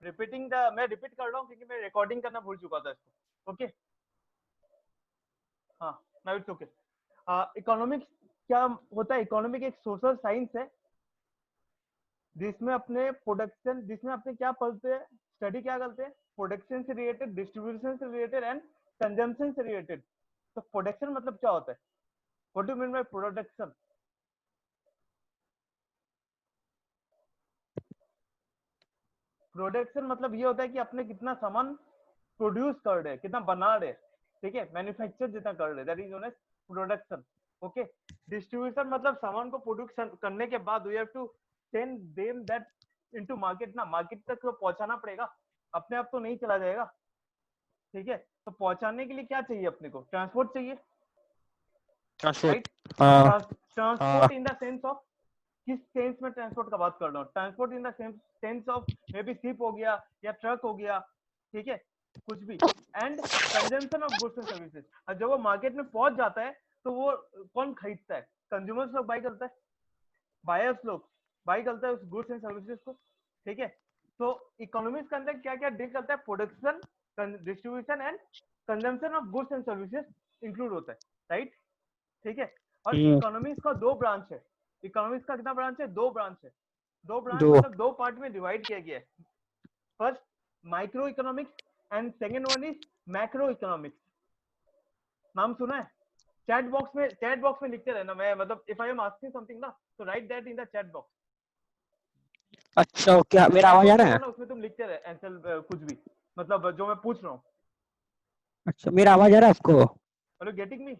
मैं रिपीट कर रहा हूँ क्योंकि मैं रिकॉर्डिंग करना भूल चुका था इसको। ओके, हाँ, नाउ इट्स ओके। इकोनॉमिक्स क्या होता है? इकोनॉमिक एक सोशल साइंस है जिसमें अपने क्या पढ़ते हैं, स्टडी क्या करते हैं, प्रोडक्शन से रिलेटेड, डिस्ट्रीब्यूशन से रिलेटेड एंड कंजम्पशन से रिलेटेड। तो प्रोडक्शन मतलब क्या होता है? What do mean by production? Production मतलब ये होता है कि अपने कितना सामान प्रोड्यूस कर रहे हैं, कितना बना रहे हैं, ठीक है, मैन्युफैक्चर जितना कर रहे हैं, that is known as production. Okay, distribution मतलब सामान को प्रोड्यूस करने के बाद we have to send them that into market ना, मार्केट तक तो पहुंचाना पड़ेगा, अपने आप तो नहीं चला जाएगा, ठीक है। तो पहुंचाने के लिए क्या चाहिए अपने को? ट्रांसपोर्ट चाहिए, राइट? ट्रांसपोर्ट। हाँ हाँ। Transport in the sense of, किस सेंस में ट्रांसपोर्ट का बात कर रहा हूँ? Transport in the sense of may be ship हो गया या ट्रक हो गया, ठीक है, कुछ भी। And consumption of goods and services, और जब वो मार्केट में पहुंच जाता है तो वो कौन खरीदता है? कंज्यूमर्स लोग बाई करता है, बायर्स लोग बाई करता है उस गुड्स एंड सर्विसेज को, ठीक है। तो इकोनॉमिक्स के अंदर क्या क्या डील करता है? Production, distribution and consumption of goods and services include होता है, राइट? ठीक है। और इकोनॉमिक्स का दो ब्रांच है। इकोनॉमिक्स का कितना ब्रांच है? दो ब्रांच है। दो ब्रांच दो। मतलब दो पार्ट में डिवाइड किया गया है। First micro economics and second one is macro economics. नाम सुना है? चैट बॉक्स में लिखते रहना, मैं मतलब if I am asking something ना, तो right that in the chat box. अच्छा ओके, मेरा चैट आवाज आ बॉक्स रहा होगा है? ना, उसमें तुम लिखते रहे आंसर, कुछ भी, मतलब जो मैं पूछ रहा हूँ। अच्छा, मेरा आवाज आ रहा है आपको? Hello, getting me?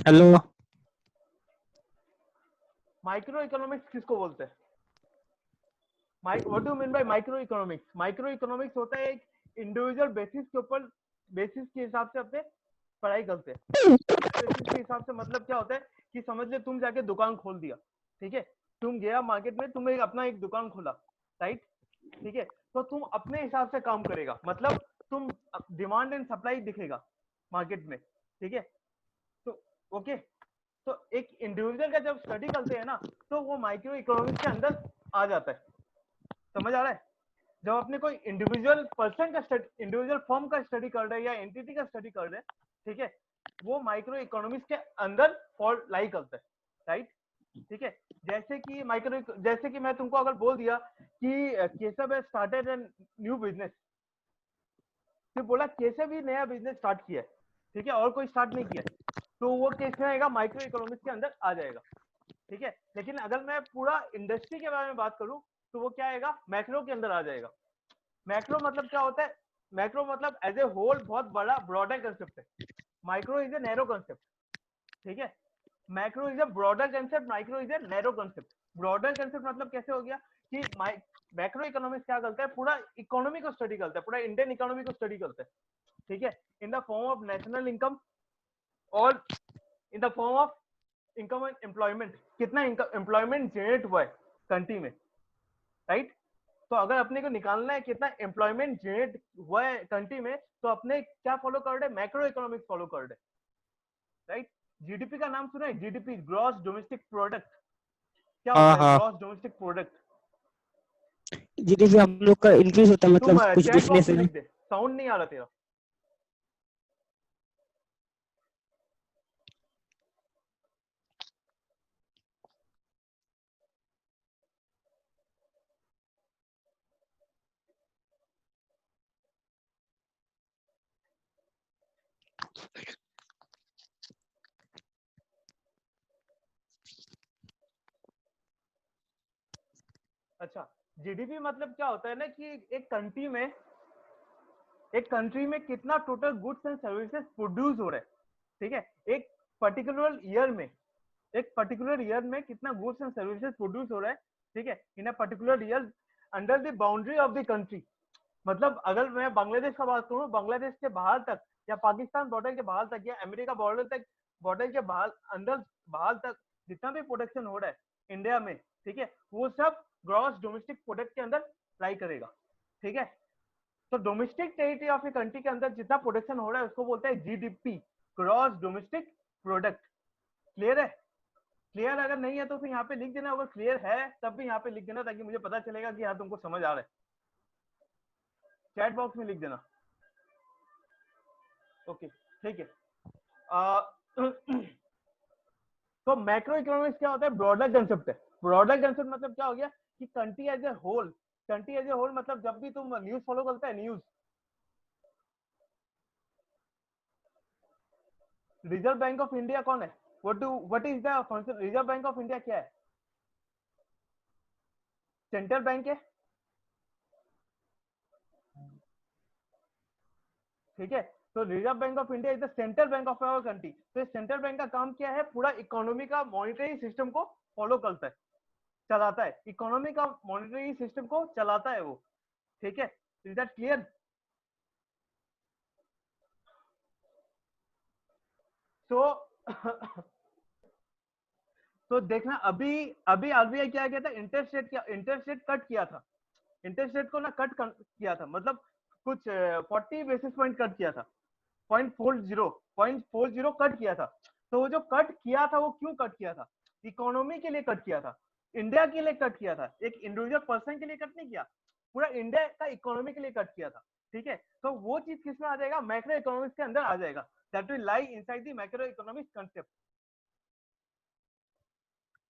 Hello. Micro economics किसको बोलते हैं? What do mean bye micro economics? Micro economics होता है एक इंडिविजुअल बेसिस के हिसाब से अपने पढ़ाई करते हैं। बेसिस के हिसाब से मतलब क्या होता है कि समझ ले तुम जाके दुकान खोल दिया, ठीक है, तुम गया मार्केट में, तुम अपना एक दुकान खोला, राइट, ठीक है। तो तुम अपने हिसाब से काम करेगा, मतलब तुम डिमांड एंड सप्लाई दिखेगा मार्केट में, ठीक है। तो ओके, तो एक इंडिविजुअल का जब स्टडी करते हैं ना, तो वो माइक्रो इकोनॉमिक्स के अंदर आ जाता है। समझ आ रहा है? जब अपने कोई इंडिविजुअल पर्सन का स्टडी, इंडिविजुअल फॉर्म का स्टडी कर रहे हैं या एंटिटी का स्टडी कर रहे हैं, ठीक है, वो माइक्रो इकोनॉमिक्स के अंदर फॉल लाई करता है, राइट, ठीक है। जैसे कि मैं तुमको अगर बोल दिया कि Keshav has started an new business, सिर्फ बोला केशव ही नया बिजनेस स्टार्ट किया है, ठीक है, और कोई स्टार्ट नहीं किया है, तो वो केस में आएगा, माइक्रो इकोनॉमिक्स के अंदर आ जाएगा, ठीक है। लेकिन अगर मैं पूरा इंडस्ट्री के बारे में बात करूं, तो वो क्या आएगा? मैक्रो के अंदर आ जाएगा। मैक्रो मतलब क्या होता है? मैक्रो मतलब एज ए होल बहुत बड़ा ब्रॉडर कंसेप्ट है। Micro is a narrow concept, ठीक है। Macro is a broader concept, micro is a narrow concept. Broader concept मतलब कैसे हो गया कि मैक्रो इकोनॉमिक्स क्या करता है? पूरा इकोनॉमी को स्टडी करता है, पूरा इंडियन इकोनॉमी को स्टडी करता है, ठीक है, in the form of national income और in the form of income and employment, कितना एम्प्लॉयमेंट जनरेट हुआ है कंट्री में, राइट। तो अगर अपने को निकालना है कितना एम्प्लॉयमेंट जनरेट हुआ है कंट्री में, तो अपने क्या फॉलो कर रहे हैं? मैक्रो इकोनॉमिक्स फॉलो कर रहे हैं, राइट। जीडीपी का नाम सुना है? GDP, gross domestic product. क्या हाँ होता है हाँ। Gross domestic product? जीडीपी हम लोग का इंक्रीज होता है, तुम मतलब कुछ चैट बिजनेस बॉक्स में है। लिख दे, साउंड नहीं आ रहा तेरा। अच्छा, जीडीपी मतलब क्या होता है ना कि एक कंट्री में कितना total goods and services produce हो रहा है, ठीक है, एक पर्टिकुलर ईयर में, कितना गुड्स एंड सर्विसेज प्रोड्यूस हो रहा है, ठीक है, in a particular year under the boundary of the country. मतलब अगर मैं बांग्लादेश का बात करूं, बांग्लादेश के बाहर तक या पाकिस्तान बॉर्डर के बाहर तक या अमेरिका बॉर्डर के बाहर तक जितना भी प्रोडक्शन हो रहा है इंडिया में, ठीक है, वो सब ग्रॉस डोमेस्टिक प्रोडक्ट के अंदर अप्लाई करेगा, ठीक है। तो domestic territory of a country के अंदर जितना प्रोडक्शन हो रहा है उसको बोलते हैं GDP, gross domestic product. Clear है? क्लियर अगर नहीं है तो फिर यहाँ पे लिख देना, अगर क्लियर है तब भी यहाँ पे लिख देना, ताकि मुझे पता चलेगा कि हाँ तुमको समझ आ रहा है। चैट बॉक्स में लिख देना। ओके ठीक है। तो मैक्रो इकोनॉमिक्स क्या होता है? ब्रॉडर कंसेप्ट है। ब्रॉडर कंसेप्ट मतलब क्या हो गया कि country as a whole, country as a whole मतलब जब भी तुम न्यूज फॉलो करता है, news, Reserve Bank of India कौन है? What is the function? Reserve Bank of India क्या है? सेंट्रल बैंक है, ठीक है। तो Reserve Bank of India is the central bank of our country. तो सेंट्रल बैंक का काम क्या है? पूरा इकोनॉमी का मॉनिटरी सिस्टम को फॉलो करता है, चलाता है, इकोनॉमी का मॉनिटरी सिस्टम को चलाता है वो, ठीक है। Is that clear? तो तो देखना, अभी अभी आरबीआई क्या किया था? इंटरेस्ट रेट कट किया था। इंटरेस्ट रेट को ना किया था, मतलब कुछ 40 बेसिस पॉइंट कट किया था, 0.40 कट किया था। तो वो जो कट किया था वो क्यों कट किया था? इकोनॉमी के लिए कट किया था, इंडिया के लिए कट किया था, एक इंडिविजुअल पर्सन के लिए कट नहीं किया, पूरा इंडिया का इकोनॉमी के लिए कट किया था, ठीक है। तो वो चीज किसमें आ जाएगा? मैक्रो इकोनॉमिक्स के अंदर आ जाएगा। That will lie inside the macro economics concept.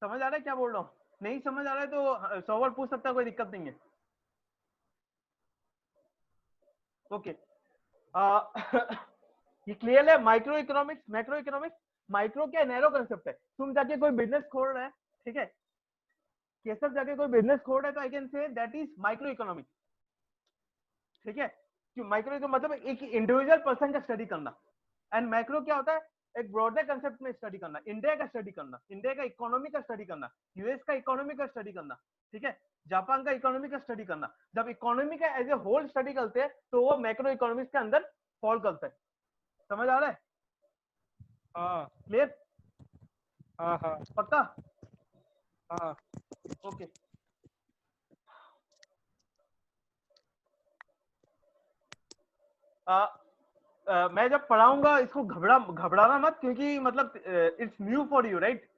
समझ आ रहा है क्या बोल रहा हूँ? नहीं समझ आ रहा है तो सवाल पूछ सकता है, कोई दिक्कत नहीं है। ओके ये क्लियर है? Micro economics, macro economics. Micro क्या नैरो कंसेप्ट है। तुम जाके कोई बिजनेस खोल रहा है, ठीक है, केसर जाके कोई बिजनेस खोल रहा है, तो आई can say that is micro economics, ठीक है। माइक्रो का मतलब एक इंडिविजुअल पर्सन का स्टडी करना, एंड मैक्रो क्या होता है? एक ब्रॉडर कंसेप्ट में स्टडी करना, इंडिया का स्टडी करना, इंडिया का इकोनॉमी का स्टडी करना, यूएस का इकोनॉमी का स्टडी करना, ठीक है, जापान का इकोनॉमी का स्टडी करना। जब इकोनॉमी का एज ए होल स्टडी करते हैं तो वो मैक्रो इकोनॉमिक्स के अंदर फॉल करता है। समझ आ रहा है? हाँ क्लियर? हाँ हाँ पक्का? हाँ। ओके मैं जब पढ़ाऊंगा इसको घबराना मत, क्योंकि मतलब it's new for you, right?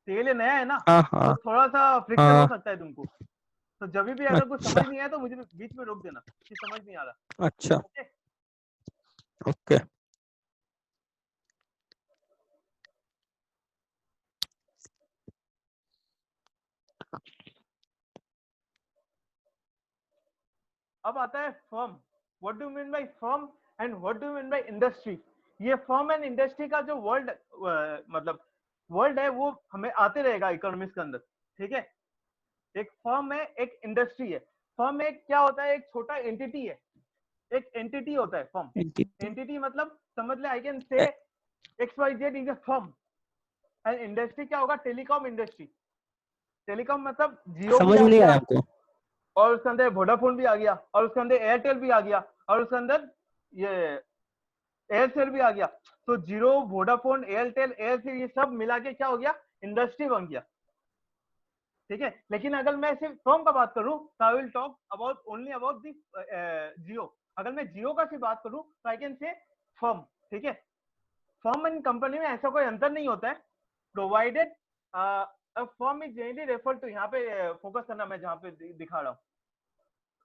तेरे लिए नया है ना, हाँ तो हाँ थोड़ा सा फ्रिक्शन हो हाँ। सकता है तुमको। तो जब भी अगर कुछ अच्छा समझ नहीं आया तो मुझे बीच में रोक देना कि समझ नहीं आ रहा। अच्छा। Okay okay. अब आता है firm. What do mean by firm and what do mean by industry? ये फर्म एंड इंडस्ट्री का जो वर्ल्ड मतलब वर्ल्ड है वो हमें आते रहेगा इकोनॉमिक्स के अंदर, ठीक है। एक फर्म है, एक इंडस्ट्री है। फर्म एक क्या होता है? एक छोटा एंटिटी है, एक एंटिटी होता है फर्म। एंटिटी। एंटिटी मतलब समझ ले, I can say X Y Z is a firm. And industry क्या होगा? Telecom industry. टेलीकॉम मतलब जियो भी समझ आ में नहीं गया, आया हमको। और उसके अंदर वोडाफोन भी आ गया, और उसके अंदर एयरटेल भी आ गया, और उसके अंदर ये एयरसेल भी आ गया। तो जियो, वोडाफोन, एयरटेल, एयरसेल, ये सब मिला के क्या हो गया? इंडस्ट्री बन गया, ठीक है। लेकिन अगर मैं सिर्फ फर्म का बात करूं तो I will talk about only about the Jio. अगर मैं जियो का सिर्फ बात करूं तो आई कैन से फर्म, ठीक है। फर्म एंड कंपनी में ऐसा कोई अंतर नहीं होता है, provided firm is generally refer to, यहाँ पे फोकस करना, मैं जहाँ पे दिखा रहा हूँ।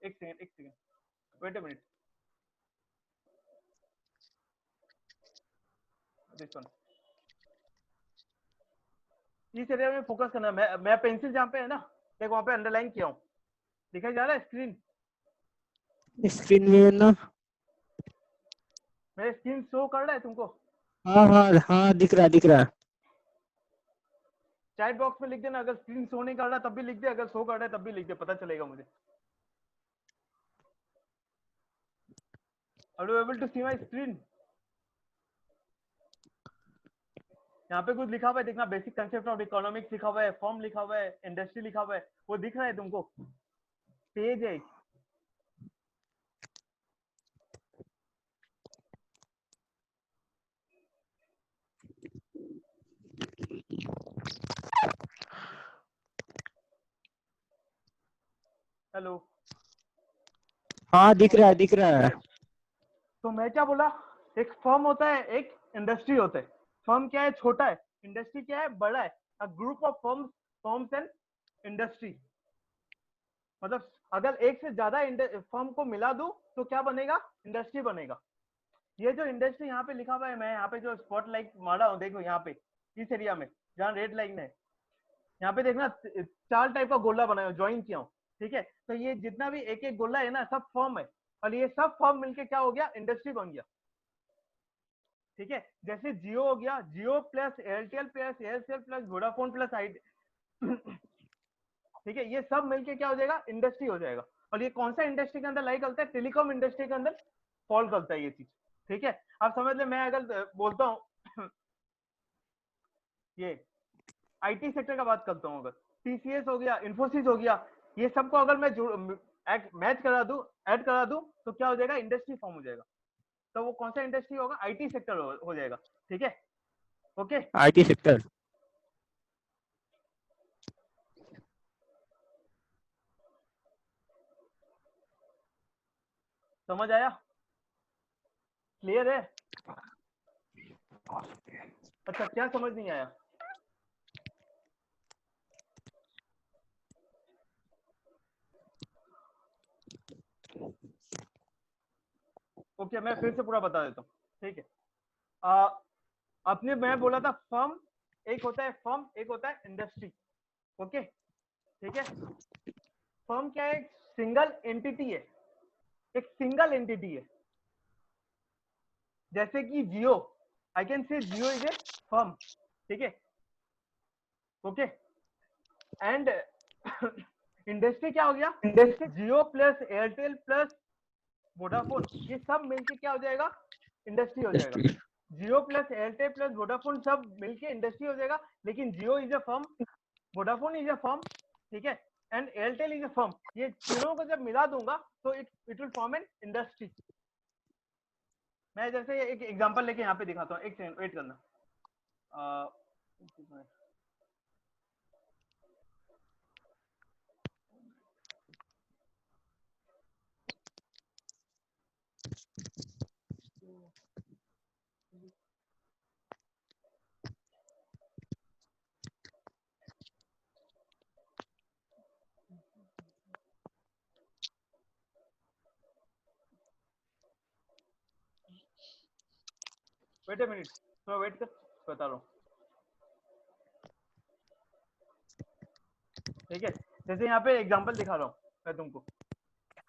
एक सेकंड, एक second, wait a minute, this one. इस एरिया में फोकस करना। मैं पेंसिल जहाँ पे है ना, देखो वहाँ पे अंडरलाइन किया हूँ, दिखाई जा रहा है स्क्रीन? स्क्रीन में ना। मेरे स्क्रीन शो कर रहा है तुमको? हाँ हाँ हाँ, दिख रहा दिख रहा। चैट बॉक्स में लिख देना, अगर स्क्रीन शो नहीं कर रहा तब भी लिख दे, अगर शो कर रहा है तब भी लिख दे, पता चलेगा मुझे। Are you able to see my screen? यहाँ पे कुछ लिखा हुआ है, देखना, बेसिक कंसेप्ट ऑफ इकोनॉमिक्स लिखा हुआ है, फॉर्म लिखा हुआ है, इंडस्ट्री लिखा हुआ है, वो दिख रहा है तुमको? पेज है। हेलो? हाँ दिख रहा है। तो मैं क्या बोला? एक फर्म होता है, एक इंडस्ट्री होता है। फर्म क्या है? छोटा है। इंडस्ट्री क्या है? बड़ा है। A group of firms, firms and industry. मतलब अगर एक से ज्यादा फर्म को मिला दूं तो क्या बनेगा, इंडस्ट्री बनेगा। ये जो इंडस्ट्री यहाँ पे लिखा हुआ है, मैं यहाँ पे जो स्पॉटलाइट मारा हूँ देखो यहाँ पे इस एरिया में जहाँ रेड लाइन है, यहाँ पे देखना 4 टाइप का गोला बनाया ज्वाइन किया हूँ, ठीक है। तो ये जितना भी एक एक गोला है ना सब फर्म है, और ये सब फर्म मिलके क्या हो गया, इंडस्ट्री बन गया, ठीक है। जैसे जियो हो गया, Jio plus Airtel plus Aircel plus Vodafone plus I, ठीक है, ये सब मिलके क्या हो जाएगा, इंडस्ट्री हो जाएगा। और ये कौन सा इंडस्ट्री के अंदर लाई करता है, टेलीकॉम इंडस्ट्री के अंदर फॉल करता है ये चीज, ठीक है। आप समझ ले, मैं अगर बोलता हूँ ये आईटी सेक्टर का बात करता हूँ, अगर टीसीएस हो गया, इंफोसिस हो गया, ये सबको अगर मैं मैच करा दूं, ऐड करा दूं, तो क्या हो जाएगा, इंडस्ट्री फॉर्म हो जाएगा। तो वो कौन सा इंडस्ट्री होगा, आईटी सेक्टर हो जाएगा, ठीक है। Okay, IT sector. समझ आया, क्लियर है। अच्छा, क्या समझ नहीं आया, ओके, मैं फिर से पूरा बता देता हूँ, ठीक है। अपने मैं बोला था फर्म एक होता है, फर्म एक होता है इंडस्ट्री, ओके, ठीक है। फर्म क्या है, एक सिंगल एंटिटी है, एक सिंगल एंटिटी है। जैसे कि जियो, आई कैन से जियो इज ए फर्म, ठीक है, ओके। एंड इंडस्ट्री क्या हो गया, industry. Jio plus Airtel plus Vodafone, ये सब मिलके क्या हो जाएगा, इंडस्ट्री हो जाएगा। Industry. Jio plus Airtel plus Vodafone सब मिलके इंडस्ट्री हो जाएगा, लेकिन Jio is a firm, Vodafone is a firm, ठीक है, and Airtel is a firm. ये तीनों को जब मिला दूंगा तो it will form an industry. मैं जैसे एक एग्जांपल लेके यहाँ पे दिखाता हूँ, एक सेकंड वेट करना। वेट ए मिनट, थोड़ा वेट कर, बता रहा हूँ, ठीक है। जैसे यहाँ पे एग्जांपल दिखा रहा हूँ मैं तुमको।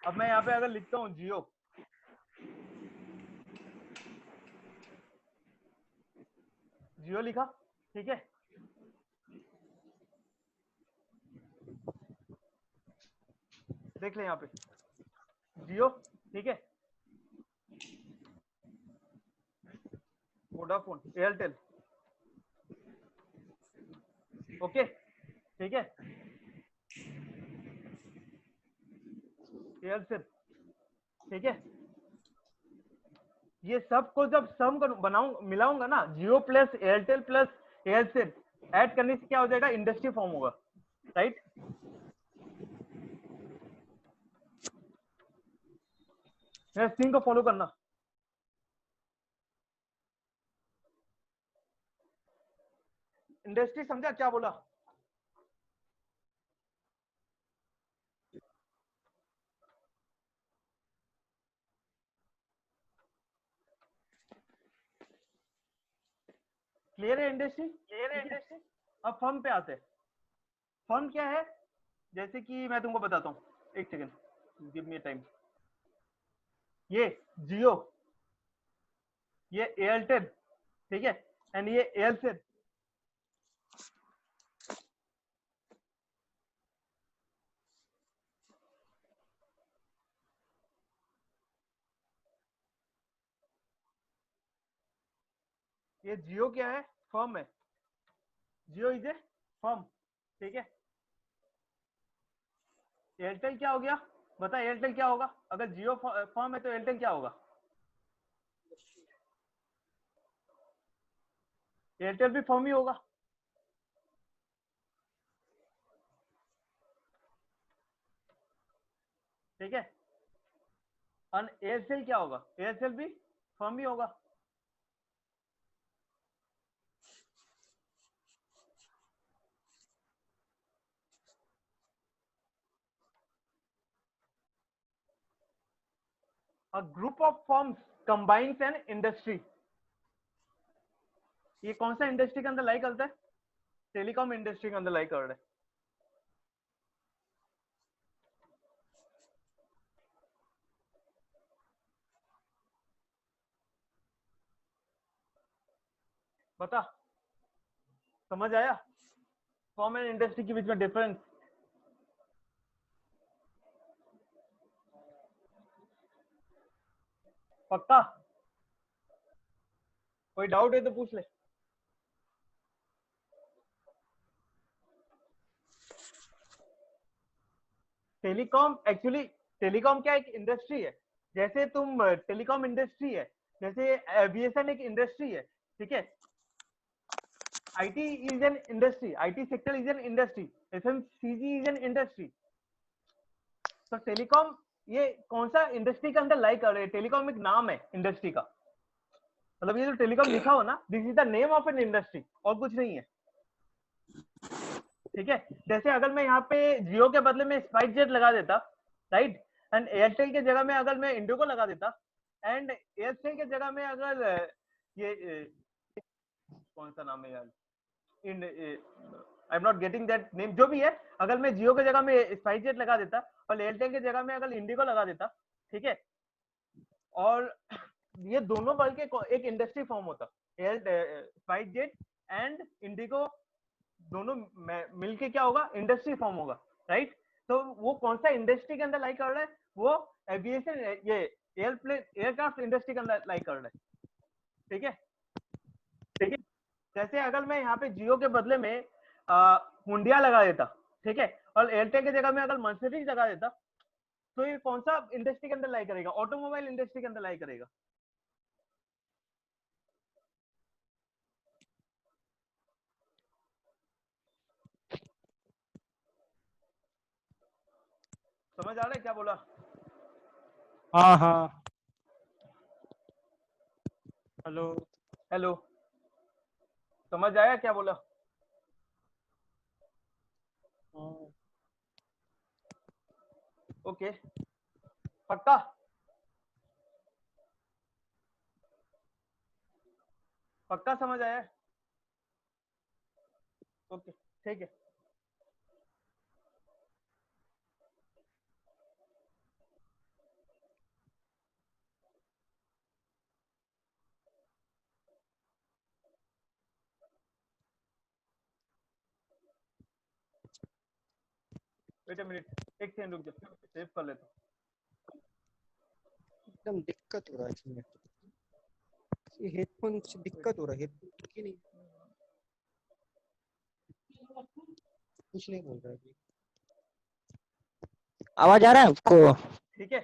अब मैं यहाँ पे अगर लिखता हूँ जियो, जियो लिखा, ठीक है, देख ले यहाँ पे जियो, ठीक है, वोडाफोन, एयरटेल, ओके, ठीक है, एयरसेल, ठीक है। ये सबको जब सम बनाऊं मिलाऊंगा ना, Jio plus Airtel plus Aircel add करने से क्या हो जाएगा, इंडस्ट्री फॉर्म होगा, राइट। मेरा स्क्रीन को फॉलो करना। इंडस्ट्री समझा क्या बोला, क्लियर है इंडस्ट्री, ठीक है। अब फर्म पे आते हैं। फर्म क्या है, जैसे कि मैं तुमको बताता हूँ, एक सेकंड, गिव मी टाइम। ये जियो, ये एयरटेल, ठीक है, एंड ये एयरसेल, ये जियो क्या है, फर्म है, जियो इज ए फर्म, ठीक है। एयरटेल क्या हो गया, बता एयरटेल क्या होगा, अगर जियो फर्म है तो एयरटेल क्या होगा, एयरटेल भी फर्म ही होगा, ठीक है। और एयरसेल क्या होगा, एयरसेल भी फर्म ही होगा, a group of firms combines an industry. ये कौन सा इंडस्ट्री के अंदर लाई करता है? टेलीकॉम इंडस्ट्री के अंदर लाई कर रहा है। बता, समझ आया फर्म एंड इंडस्ट्री के बीच में डिफरेंस? पक्का? कोई डाउट है तो पूछ ले। टेलीकॉम एक्चुअली, टेलीकॉम क्या एक इंडस्ट्री है, जैसे तुम टेलीकॉम इंडस्ट्री है, जैसे एविएशन एक इंडस्ट्री है, ठीक है। IT is an industry, IT sector is an industry, FMCG is an industry. तो टेलीकॉम ये कौन सा इंडस्ट्री के अंदर लाई कर रहे हैं? टेलीकॉम एक नाम है इंडस्ट्री का, मतलब ये जो टेलीकॉम लिखा हो ना, this is the name of an industry, और कुछ नहीं है, ठीक है। जैसे अगर मैं यहाँ पे जियो के बदले में स्पाइस जेट लगा देता, राइट, एंड एयरटेल के जगह में अगर मैं इंडिगो लगा देता, एंड एयरटेल के जगह में अगर ये कौन सा नाम है यार, in I am not getting that name, जो भी है, अगर मैं जियो के जगह में स्पाइस जेट लगा देता और एयरटेल के जगह में अगर इंडिगो लगा देता, ठीक है, और ये दोनों बल के एक इंडस्ट्री फॉर्म होता, स्पाइस जेट एंड इंडिगो दोनों मिलके क्या होगा, इंडस्ट्री फॉर्म होगा, राइट। तो वो कौन सा इंडस्ट्री के अंदर लाई कर रहा है? वो एविएशन, ये एयरप्लेन एयरक्राफ्ट इंडस्ट्री के अंदर लाई कर रहा है, ठीक है, ठीक है। जैसे अगर मैं यहाँ पे जियो के बदले में हुंडिया लगा देता, ठीक है, और एयरटेल की जगह में अगर मर्सिडीज लगा देता, तो ये कौन सा इंडस्ट्री के अंदर लाई करेगा? ऑटोमोबाइल इंडस्ट्री के अंदर लाई करेगा। समझ आ रहा है क्या बोला? हाँ हाँ। हेलो हेलो, समझ आया क्या बोला? ओके, पक्का? पक्का समझ आया? ओके, ठीक है। वेट अ मिनट, एक सेकंड रुक जा, सेव कर लेता हूं। एकदम दिक्कत हो रहा है इसमें, ये हेडफोन से दिक्कत हो रहा है, हेडफोन की नहीं, कुछ नहीं बोल रहा है अभी। आवाज आ रहा है आपको? ठीक है,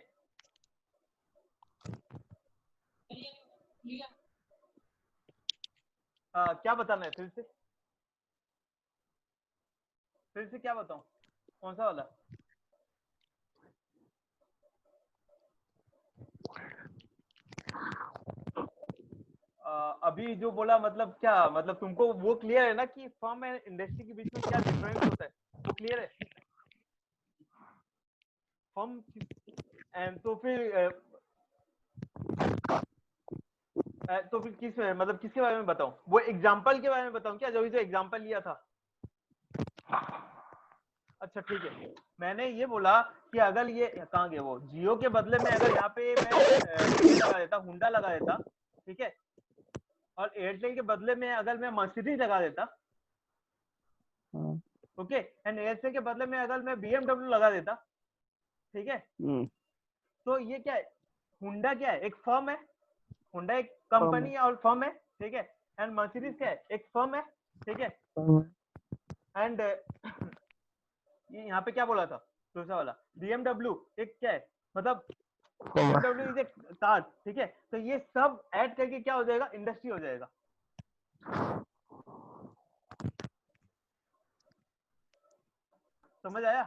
क्या बताना है फिर से क्या बताऊं, कौन सा वाला? अभी जो बोला, मतलब क्या, मतलब तुमको वो क्लियर है ना कि फर्म एंड इंडस्ट्री के बीच में क्या डिफरेंस होता है, वो क्लियर है? फर्म एंड तो फिर किस, मतलब किसके बारे में बताऊं? वो एग्जांपल के बारे में बताऊं क्या, जो एग्जांपल लिया था? अच्छा ठीक है, मैंने ये बोला कि अगर ये कहाँ गया, वो जियो के बदले में अगर यहाँ पे मैं ये लगा देता, हुंडा लगा देता, ठीक है, और एयरटेल के बदले में अगर मैं मर्सिडीज लगा देता, ओके, एंड एयरटेल के बदले में अगर मैं बीएमडब्ल्यू लगा देता, ठीक है, तो ये क्या है? हुंडा क्या है? एक फर्म है, हुंडा एक कंपनी और फर्म है, ठीक है, एंड मर्सिडीज क्या है? एक फर्म है, ठीक है, एंड ये यहाँ पे क्या बोला था दूसरा वाला, बीएमडब्ल्यू एक क्या है, मतलब बीएमडब्ल्यू इज ए कार, ठीक है। तो ये सब ऐड करके क्या हो जाएगा? इंडस्ट्री हो जाएगा। समझ आया?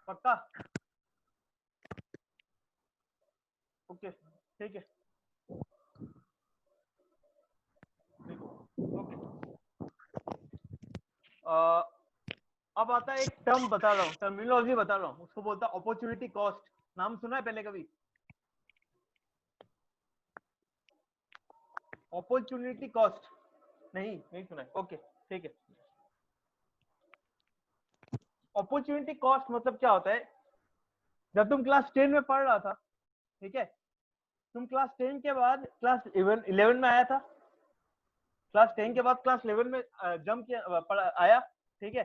पक्का? ओके, ठीक है, ओके। अब आता है एक टर्म बता रहा हूँ, टर्मिनोलॉजी बता रहा हूँ, उसको बोलता है अपॉर्चुनिटी कॉस्ट। नाम सुना है पहले कभी? अपॉर्चुनिटी कॉस्ट नहीं सुना है, ओके ठीक है। अपॉर्चुनिटी कॉस्ट मतलब क्या होता है, जब तुम क्लास 10 में पढ़ रहा था, ठीक है, तुम क्लास 10 के बाद क्लास 11 में आया था, क्लास 10 के बाद क्लास 11 में जंप किया आया, ठीक है,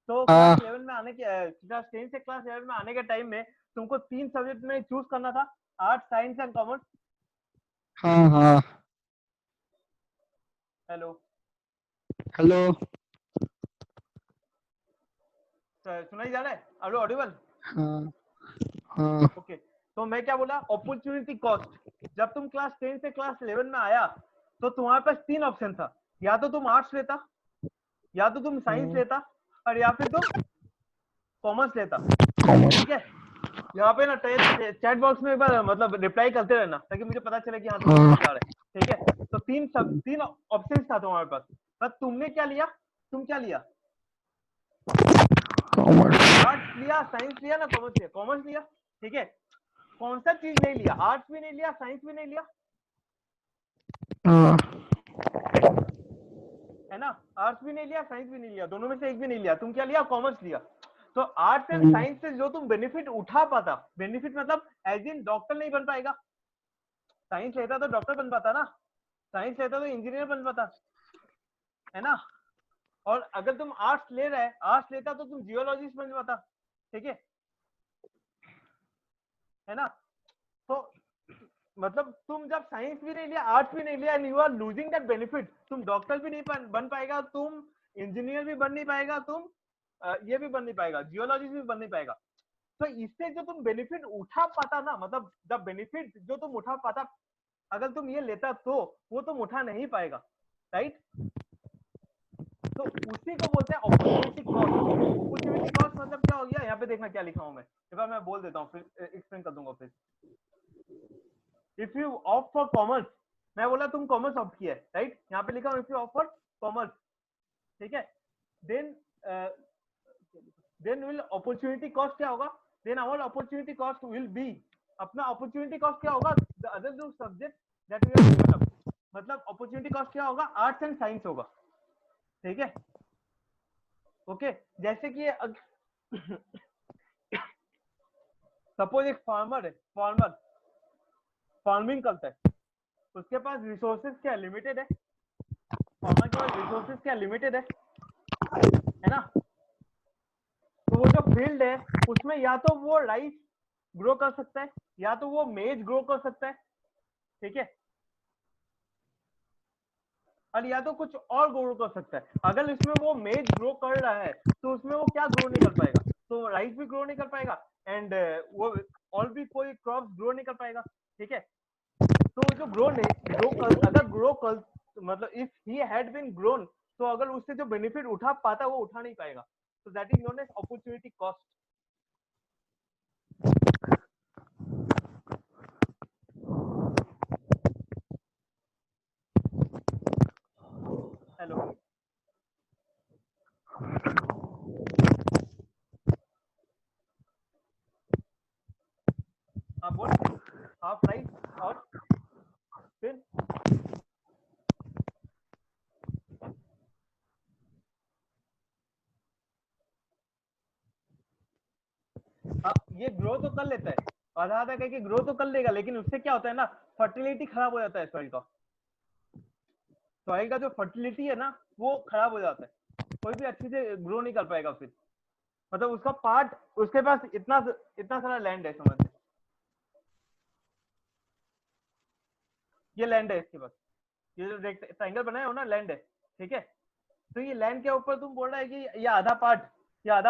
तो क्लास 11 में आने के क्लास 10 से क्लास 11 में आने के टाइम में तुमको 3 सब्जेक्ट में चूज करना था, आर्ट, साइंस एंड कॉमर्स। हाँ हाँ हेलो हेलो सुनाई जा रहा है? Hello Audible? हाँ हाँ ओके, तो मैं क्या बोला, अपॉर्चुनिटी कॉस्ट। जब तुम क्लास 10 से क्लास 11 में आया तो तुम्हारे पास 3 ऑप्शन था, या तो तुम आर्ट्स लेता, या तो तुम साइंस लेता, और या फिर तुम कॉमर्स लेता, ठीक है। यहाँ पे ना चैट बॉक्स में एक बार मतलब रिप्लाई करते रहना, ताकि मुझे पता चले कि हाँ तुमको समझ आ रहा है, ठीक है। तो तीन ऑप्शन था तुम्हारे पास, बस तुमने क्या लिया, तुम क्या लिया, आर्ट्स लिया, साइंस लिया ना कॉमर्स लिया? कॉमर्स लिया, ठीक है। कौन सा चीज नहीं लिया, आर्ट्स भी नहीं लिया, साइंस भी नहीं लिया, हाँ है ना, आर्ट्स भी नहीं लिया, साइंस भी नहीं लिया, दोनों में से एक भी नहीं लिया, तुम क्या लिया, कॉमर्स लिया। तो आर्ट्स एंड साइंस से जो तुम बेनिफिट उठा पाता, बेनिफिट मतलब एज इन डॉक्टर नहीं बन पाएगा, साइंस लेता तो डॉक्टर बन पाता ना, साइंस लेता तो इंजीनियर बन पाता, है ना। और अगर तुम आर्ट्स ले रहे, आर्ट्स लेता तो तुम जियोलॉजिस्ट बन पाता, ठीक है ना। तो मतलब तुम जब साइंस भी नहीं लिया, आर्ट्स भी नहीं लिया, and you are losing that benefit, तुम डॉक्टर भी नहीं बन पाएगा, तुम इंजीनियर भी बन नहीं पाएगा, तुम ये भी बन नहीं पाएगा, जियोलॉजिस्ट भी बन नहीं पाएगा। तो इससे जो तुम बेनिफिट उठा पाता ना, मतलब द बेनिफिट जो तुम उठा पाता, अगर तुम ये लेता तो वो तुम उठा नहीं पाएगा, राइट। तो उसी को बोलते हैं अपॉर्चुनिटी कॉस्ट। अपॉर्चुनिटी कॉस्ट मतलब क्या हो गया, यहाँ पे देखना क्या लिखा हूं मैं, एक बार मैं बोल देता हूँ, फिर एक्सप्लेन कर दूंगा। फिर if you opt for commerce, मैं बोला तुम कॉमर्स ऑप्ट किया है, राइट, यहाँ पे लिखा हूँ if you opt for commerce, ठीक है, then then will opportunity cost क्या होगा, then our opportunity cost will be, अपना अपॉर्चुनिटी कॉस्ट क्या होगा, the other two subject that we have given up, मतलब अपॉर्चुनिटी कॉस्ट क्या होगा, आर्ट्स एंड साइंस होगा, ठीक है, ओके। जैसे कि सपोज एक फार्मर है, फार्मिंग करता है, उसके पास रिसोर्सेज क्या लिमिटेड है, फार्मर के पास रिसोर्सेज क्या लिमिटेड है ना। तो वो जो फील्ड है उसमें या तो वो राइस ग्रो कर सकता है, या तो वो मेज ग्रो कर सकता है, ठीक है, और या तो कुछ और ग्रो कर सकता है। अगर इसमें वो मेज ग्रो कर रहा है तो उसमें वो क्या ग्रो नहीं कर पाएगा, तो राइस भी ग्रो नहीं कर पाएगा, एंड वो और भी कोई क्रॉप ग्रो नहीं कर पाएगा, ठीक है। तो जो अगर ग्रो कर, मतलब if he had been grown, तो अगर उससे जो बेनिफिट उठा पाता वो उठा नहीं पाएगा, तो that is known as opportunity cost. Hello, हाँ बोल, हाफ राइस और फिर हाँ, ये ग्रो तो कर लेता है, आधा आधा करके ग्रो तो कर लेगा, लेकिन उससे क्या होता है ना, फर्टिलिटी खराब हो जाता है सॉइल का, सॉइल का जो फर्टिलिटी है ना वो खराब हो जाता है, कोई भी अच्छे से ग्रो नहीं कर पाएगा फिर, मतलब उसका पार्ट, उसके पास इतना इतना सारा लैंड है, समझ, ये लैंड है इसके पास, ये जो ट्रायंगल बनाया हो ना, लैंड है, ठीक है। तो ये लैंड के ऊपर तुम बोल रहा है कि ये आधा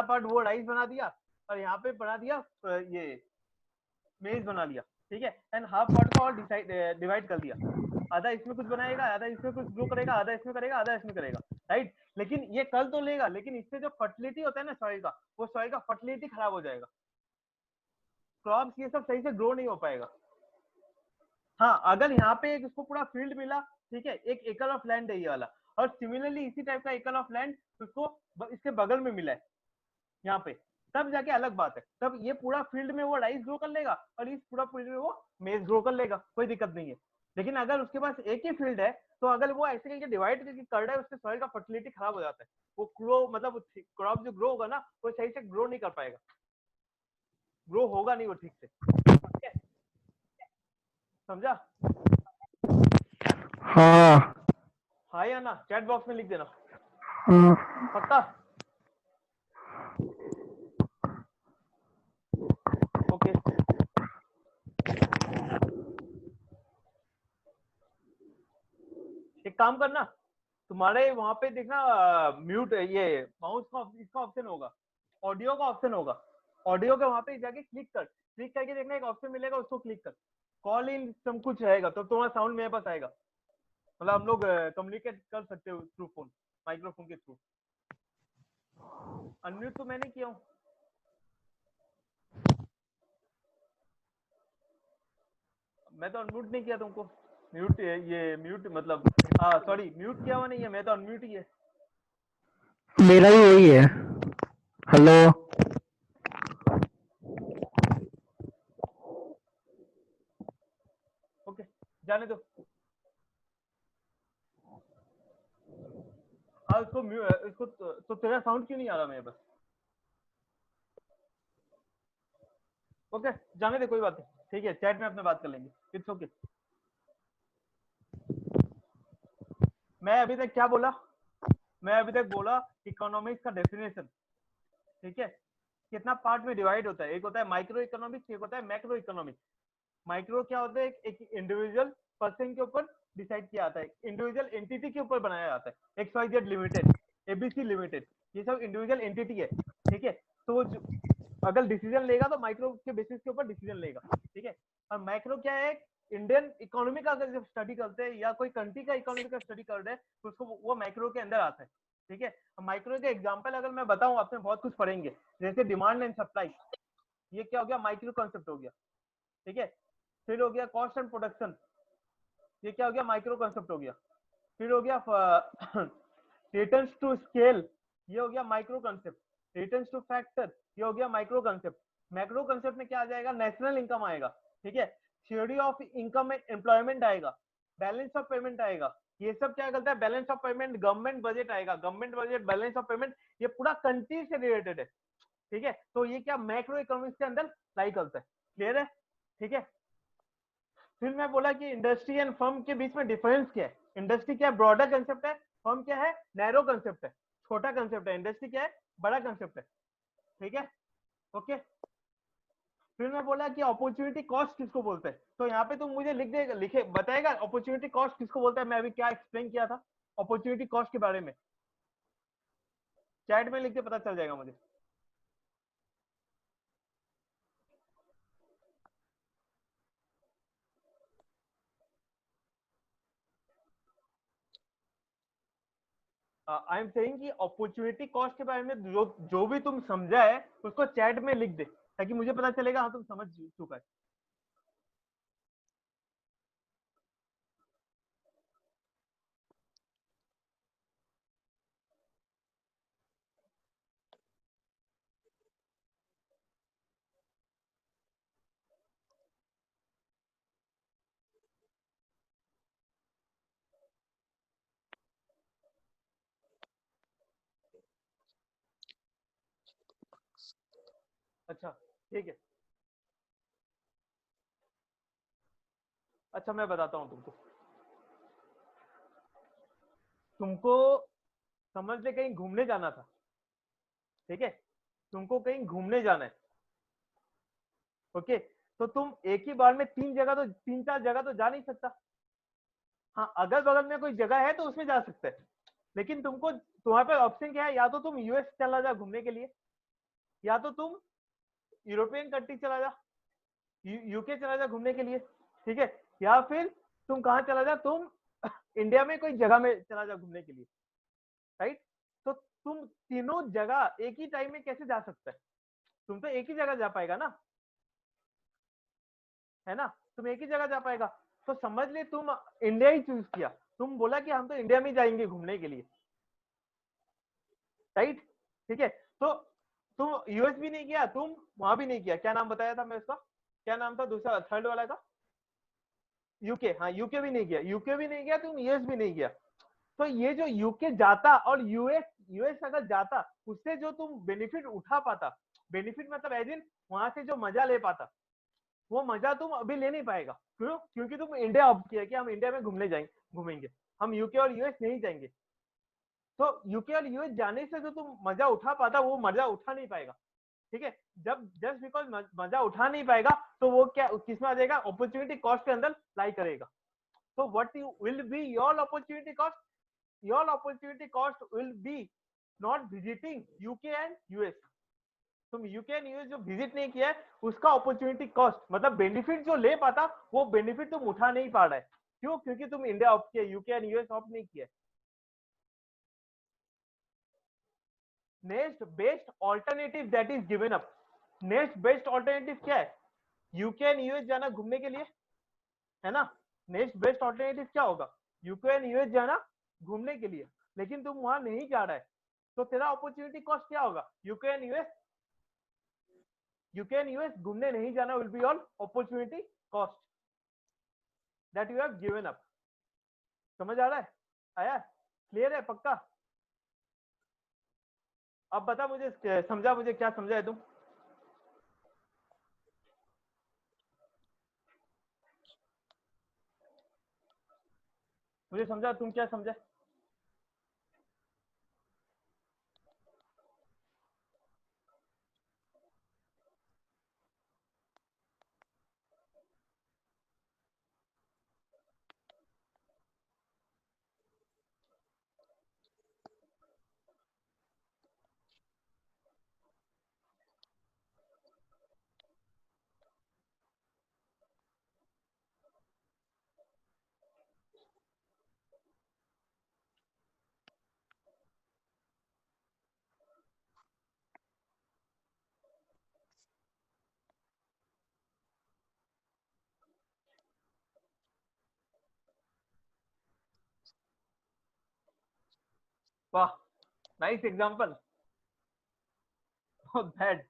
पार्ट वो राइस बना दिया, और यहाँ पे बना दिया ये मेज बना लिया, ठीक है, एंड हाफ पार्ट को और डिवाइड कर दिया, आधा इसमें कुछ बनाएगा, आधा इसमें कुछ ग्रो करेगा, आधा इसमें करेगा, आधा इसमें करेगा, राइट। लेकिन ये कर तो लेगा, लेकिन इससे जो फर्टिलिटी होता है ना सॉइल का, वो सॉइल का फर्टिलिटी खराब हो जाएगा, क्रॉप्स ये सब सही से ग्रो नहीं हो पाएगा। हाँ, अगर यहाँ पे एक इसको पूरा फील्ड मिला, ठीक है, 1 एकड़ ऑफ लैंड है ये वाला, और सिमिलरली इसी टाइप का एकड़ ऑफ लैंड उसको इसके बगल में मिला है, यहाँ पे, तब जाके अलग बात है, तब ये पूरा फील्ड में वो राइस ग्रो कर लेगा और इस पूरा फील्ड में वो मेज ग्रो कर लेगा, कोई दिक्कत नहीं है। लेकिन अगर उसके पास एक ही फील्ड है तो अगर वो ऐसे करके डिवाइड करके कर रहा है, उससे सॉइल का फर्टिलिटी खराब हो जाता है, वो ग्रो मतलब क्रॉप जो ग्रो होगा ना वो सही से ग्रो नहीं कर पाएगा, ग्रो होगा नहीं वो ठीक से, समझा? हाँ हाँ या ना, चैट बॉक्स में लिख देना हाँ। पक्का। ओके एक काम करना, तुम्हारे वहां पे देखना म्यूट ये माउस का इसका ऑप्शन होगा, ऑडियो का ऑप्शन होगा, ऑडियो के वहां पे जाके क्लिक कर, क्लिक करके देखना एक ऑप्शन मिलेगा, उसको क्लिक कर, कॉल इन सब कुछ रहेगा तो तुम्हारा साउंड मेरे पास आएगा, मतलब हम लोग कम्युनिकेट कर सकते हो थ्रू फोन, माइक्रोफोन के थ्रू। अनम्यूट तो मैंने किया हूँ, मैं तो अनम्यूट नहीं किया तुमको, म्यूट ये म्यूट मतलब हाँ सॉरी म्यूट किया हुआ नहीं है, मैं तो अनम्यूट ही है। मेरा ही वही है। हेलो। ओके जाने दो। हाँ इसको तो तेरा साउंड क्यों नहीं आ रहा मेरे पास? ओके जाने दे कोई बात नहीं, ठीक है चैट में अपने बात कर लेंगे, इट्स ओके। मैं अभी तक क्या बोला, मैं अभी तक बोला इकोनॉमिक्स का डेफिनेशन, ठीक है, कितना पार्ट में डिवाइड होता है, एक होता है माइक्रो इकोनॉमिक्स, एक होता है मैक्रो इकोनॉमिक्स। माइक्रो क्या होता है, एक इंडिविजुअल पर्सन के ऊपर डिसाइड किया जाता है, इंडिविजुअल एंटिटी के ऊपर बनाया जाता है, X Y Z limited, ABC limited, ये सब इंडिविजुअल एंटिटी है, ठीक है। तो अगर डिसीजन लेगा तो माइक्रो के बेसिस के ऊपर डिसीजन लेगा, ठीक है। और माइक्रो क्या है, इंडियन इकोनॉमी का अगर जब स्टडी करते हैं या कोई कंट्री का इकोनॉमी का स्टडी कर रहे हैं तो उसको वो माइक्रो के अंदर आता है, ठीक है। माइक्रो के एग्जांपल अगर मैं बताऊं आपने बहुत कुछ पढ़ेंगे, जैसे डिमांड एंड सप्लाई, ये क्या हो गया, माइक्रो कॉन्सेप्ट हो गया, ठीक है। फिर हो गया कॉस्ट एंड प्रोडक्शन, ये क्या हो गया, माइक्रो कॉन्सेप्ट हो गया। फिर हो गया रिटर्न्स टू स्केल, ये हो गया micro concept. Returns two factor, ये हो गया माइक्रो कॉन्सेप्ट। मैक्रो कॉन्सेप्ट में क्या आ जाएगा, नेशनल इनकम आएगा, ठीक है। Theory of income and employment आएगा, बैलेंस ऑफ पेमेंट आएगा, ये सब क्या करता है, balance of payment, government budget आएगा, government budget, balance of payment, ये पूरा कंट्री से रिलेटेड है, ठीक है। तो ये क्या मैक्रो इकोनॉमिक्स के अंदर लाई करता है, क्लियर है, ठीक है। फिर मैं बोला कि इंडस्ट्री एंड फर्म के बीच में डिफरेंस क्या है, इंडस्ट्री क्या है, ब्रॉडर कंसेप्ट है, फर्म क्या है, नैरो कंसेप्ट है, छोटा कंसेप्ट है, इंडस्ट्री क्या है, बड़ा कंसेप्ट है, ठीक है, ओके। फिर मैं बोला कि अपॉर्चुनिटी कॉस्ट किसको बोलते हैं, तो यहाँ पे तुम मुझे लिख देगा, लिखे बताएगा अपॉर्चुनिटी कॉस्ट किसको बोलता है, मैं अभी क्या एक्सप्लेन किया था अपॉर्चुनिटी कॉस्ट के बारे में, चैट में लिख के पता चल जाएगा मुझे। आई एम सेइंग कि अपॉर्चुनिटी कॉस्ट के बारे में जो भी तुम समझा है उसको चैट में लिख दे, ताकि मुझे पता चलेगा हाँ तुम समझ चुका है। अच्छा ठीक है, अच्छा मैं बताता हूँ तुमको, तुमको समझ ले कहीं घूमने जाना था, ठीक है, तुमको कहीं घूमने जाना है, ओके। तो तुम एक ही बार में तीन चार जगह तो जा नहीं सकता, हाँ अगल बगल में कोई जगह है तो उसमें जा सकते हैं, लेकिन तुमको तुम्हारे पास ऑप्शन क्या है, या तो तुम यूएस चला जा घूमने के लिए, या तो तुम यूरोपियन कंट्री चला जा, यूके चला जा घूमने के लिए, ठीक है, या फिर तुम कहाँ चला जा, तुम इंडिया में कोई जगह में चला जा घूमने के लिए, राइट। तो तुम तीनों जगह एक ही टाइम में कैसे जा सकते हैं, तुम तो एक ही जगह जा पाएगा ना, है ना, तुम एक ही जगह जा पाएगा। तो समझ ले तुम इंडिया ही चूज किया, तुम बोला कि हम तो इंडिया में जाएंगे घूमने के लिए, राइट, ठीक है। तो तुम यूएस भी नहीं किया, तुम वहां भी नहीं किया, क्या नाम बताया था मैं उसका, क्या नाम था दूसरा थर्ड वाला का, यूके, हाँ यूके भी नहीं किया, यूके भी नहीं किया, तुम यूएस भी नहीं किया। तो ये जो यूके जाता और यूएस यूएस अगर जाता, उससे जो तुम बेनिफिट उठा पाता, बेनिफिट मतलब एज इन वहां से जो मजा ले पाता, वो मजा तुम अभी ले नहीं पाएगा। क्यों? क्योंकि तुम इंडिया ऑप्ट किया कि हम इंडिया में घूमने जाएंगे, घूमेंगे, हम यूके और यूएस नहीं जाएंगे। तो यूके और यूएस जाने से जो तुम मजा उठा पाता, वो मजा उठा नहीं पाएगा। ठीक है, जब जस्ट बिकॉज मजा उठा नहीं पाएगा, तो वो क्या किसमें आ जाएगा, अपॉर्चुनिटी कॉस्ट के अंदर लाई करेगा। तो what you will be your opportunity cost, your opportunity cost will B not visiting UK and US. तुम यूके एंड यूएस जो विजिट नहीं किया है, उसका अपॉर्चुनिटी कॉस्ट मतलब बेनिफिट जो ले पाता, वो बेनिफिट तुम उठा नहीं पा रहा है। क्यों? क्योंकि तुम इंडिया ऑप्ट किया, यूके एंड यूएस ऑप्ट नहीं किया। Next best alternative that is given up, next best alternative क्या है, यूके एंड यूएस जाना घूमने के लिए, है ना। नेक्स्ट बेस्ट ऑल्टरनेटिव क्या होगा, यूके एंड यूएस जाना घूमने के लिए, लेकिन तुम वहां नहीं जा रहा है, तो तेरा अपॉर्चुनिटी कॉस्ट क्या होगा, यूके एंड यूएस घूमने नहीं जाना will be all opportunity cost that you have given up. समझ आ रहा है, आया, क्लियर है पक्का। अब बता मुझे, समझा मुझे, क्या समझा है तुम, मुझे समझा, तुम क्या समझा। वाह, नाइस एग्जांपल, दैट